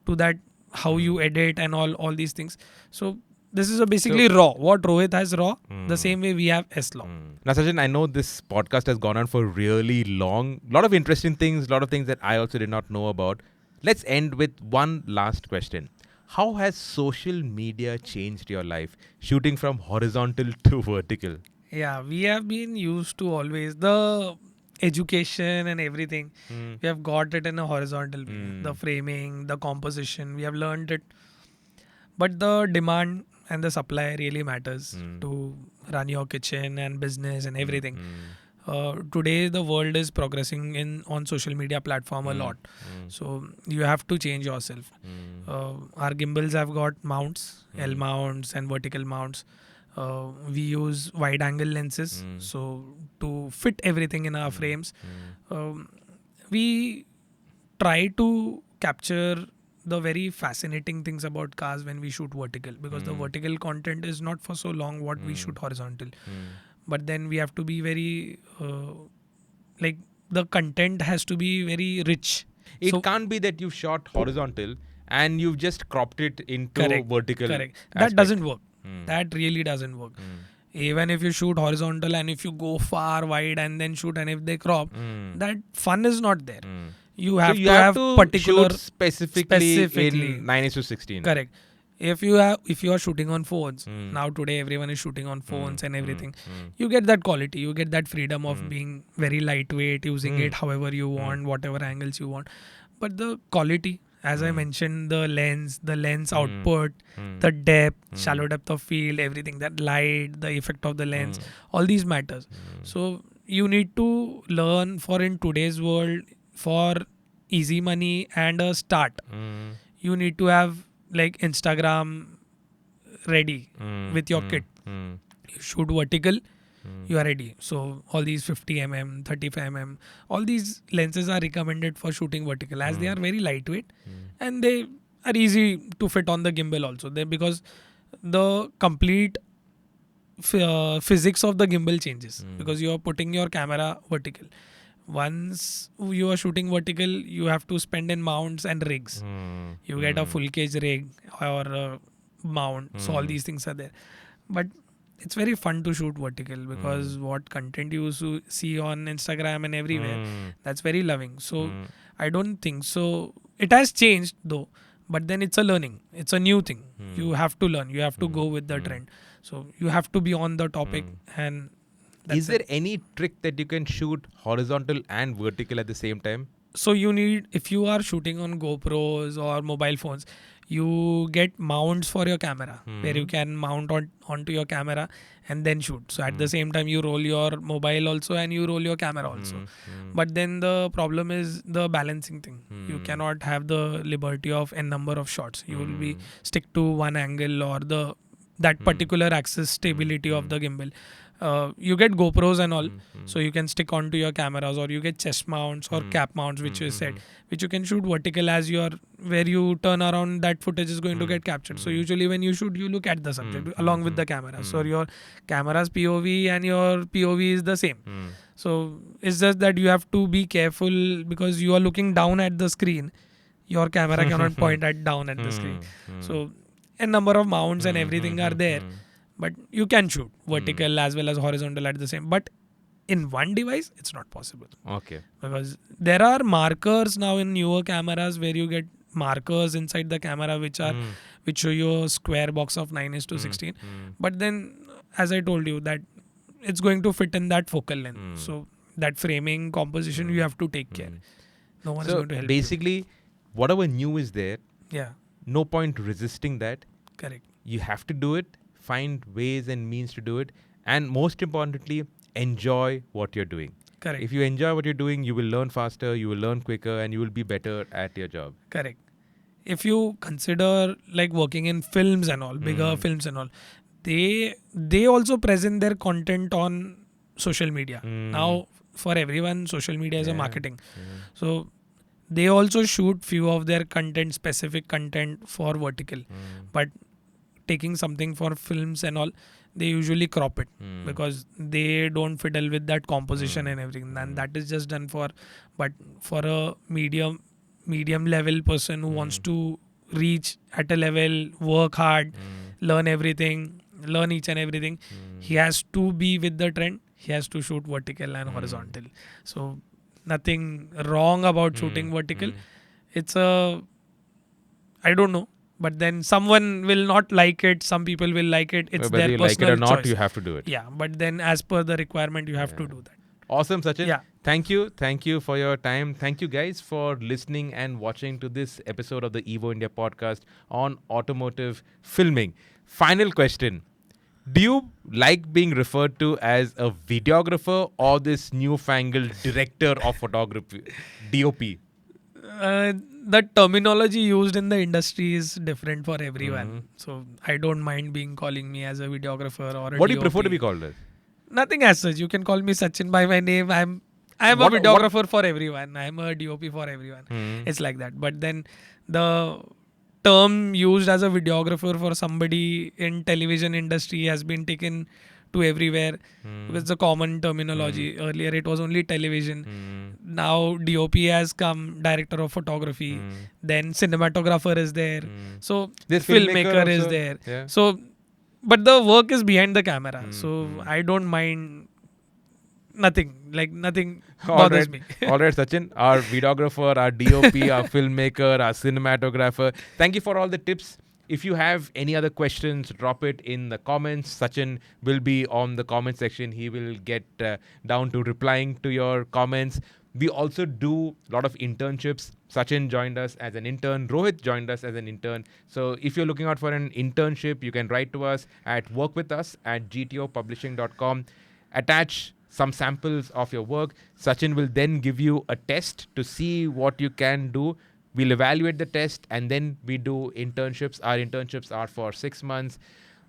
to that, how you edit and all these things. So this is basically raw. What Rohit has raw, the same way we have S-log. Now, Sachin, I know this podcast has gone on for really long. A lot of interesting things, a lot of things that I also did not know about. Let's end with one last question. How has social media changed your life, shooting from horizontal to vertical? Yeah, we have been used to always the education and everything. We have got it in a horizontal way. The framing, the composition, we have learned it. But the demand and the supply really matters to run your kitchen and business and everything. Today the world is progressing on social media platform a lot. So you have to change yourself. Our gimbals have got mounts, L mounts and vertical mounts. We use wide angle lenses, so to fit everything in our frames. We try to capture the very fascinating things about cars when we shoot vertical, because the vertical content is not for so long what we shoot horizontal. But then we have to be very like the content has to be very rich. It can't be that you've shot horizontal and you've just cropped it into vertical. Correct. That doesn't work. That really doesn't work. Even if you shoot horizontal and if you go far wide and then shoot and if they crop, that fun is not there. You have to have particular shoot specifically in 9:16. Correct. If you are shooting on phones, now today everyone is shooting on phones and everything, you get that quality, you get that freedom of being very lightweight, using it however you want, whatever angles you want. But the quality, as I mentioned, the lens output, the depth, shallow depth of field, everything, that light, the effect of the lens, all these matters. So you need to learn, for in today's world, for easy money and a start, you need to have like Instagram ready with your kit. You shoot vertical, you are ready. So all these 50mm, 35mm, all these lenses are recommended for shooting vertical, as they are very lightweight and they are easy to fit on the gimbal also. Because the complete physics of the gimbal changes, because you are putting your camera vertical. Once you are shooting vertical, you have to spend in mounts and rigs. You get a full cage rig or a mount. So all these things are there. But it's very fun to shoot vertical, because what content you see on Instagram and everywhere, that's very loving. So I don't think so. It has changed though, but then it's a learning. It's a new thing. You have to learn. You have to go with the trend. So you have to be on the topic. And is there any trick that you can shoot horizontal and vertical at the same time? So you need, if you are shooting on GoPros or mobile phones, you get mounts for your camera where you can mount onto your camera and then shoot. So at the same time you roll your mobile also and you roll your camera also. But then the problem is the balancing thing. You cannot have the liberty of n number of shots. You will be stick to one angle or that particular axis stability of the gimbal. You get GoPros and all, so you can stick onto your cameras, or you get chest mounts or cap mounts, which you said, which you can shoot vertical as where you turn around, that footage is going to get captured. So usually when you shoot, you look at the subject along with the camera. So your camera's POV and your POV is the same. So it's just that you have to be careful because you are looking down at the screen. Your camera cannot point down at the screen. So a number of mounts and everything are there. But you can shoot vertical as well as horizontal at the same. But in one device, it's not possible. Okay. Because there are markers now in newer cameras where you get markers inside the camera which show you a square box of 9:16. But then, as I told you, that it's going to fit in that focal length. So that framing composition you have to take care. No one is going to help basically, whatever new is there, you. no point resisting that. Correct. You have to do it. Find ways and means to do it, and most importantly, enjoy what you're doing. Correct. If you enjoy what you're doing, you will learn faster, you will learn quicker, and you will be better at your job. Correct. If you consider like working in films and all, bigger films and all, they also present their content on social media. Now, for everyone, social media is a marketing. So they also shoot few of their content, specific content for vertical, but taking something for films and all, they usually crop it because they don't fiddle with that composition and everything, and that is just done for a medium level person who wants to reach at a level, work hard, learn each and everything. He has to be with the trend. He has to shoot vertical and horizontal. So nothing wrong about shooting vertical. It's I don't know. But then someone will not like it. Some people will like it. It's whether their you personal like it or not, choice. you have to do it. Yeah, but then as per the requirement, you have to do that. Awesome, Sachin. Yeah. Thank you for your time. Thank you guys for listening and watching to this episode of the Evo India podcast on automotive filming. Final question. Do you like being referred to as a videographer or this newfangled director of photography, DOP? The terminology used in the industry is different for everyone. So I don't mind calling me as a videographer or a What do you DOP. prefer to be called as? Nothing as such. You can call me Sachin by my name. I'm a videographer for everyone. I'm a DOP for everyone. It's like that. But then the term used as a videographer for somebody in television industry has been taken to everywhere because it's a common terminology. Earlier it was only television. Now DOP has come, director of photography. Then cinematographer is there. So This filmmaker is also, there. yeah. So, but the work is behind the camera. So I don't mind nothing bothers me. All right, Sachin, our videographer, our DOP, our filmmaker, our cinematographer. Thank you for all the tips. If you have any other questions, drop it in the comments. Sachin will be on the comment section. He will get down to replying to your comments. We also do a lot of internships. Sachin joined us as an intern. Rohit joined us as an intern. So if you're looking out for an internship, you can write to us at workwithus@gtopublishing.com. Attach some samples of your work. Sachin will then give you a test to see what you can do. We'll evaluate the test and then we do internships. Our internships are for 6 months.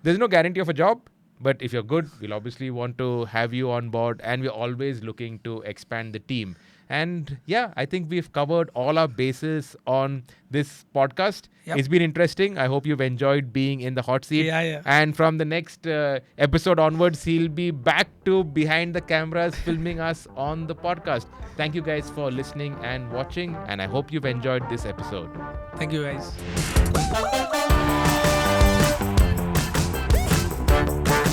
There's no guarantee of a job, but if you're good, we'll obviously want to have you on board, and we're always looking to expand the team. And yeah, I think we've covered all our bases on this podcast. Yep. It's been interesting. I hope you've enjoyed being in the hot seat. Yeah. And from the next episode onwards, he'll be back to behind the cameras filming us on the podcast. Thank you guys for listening and watching, and I hope you've enjoyed this episode. Thank you guys.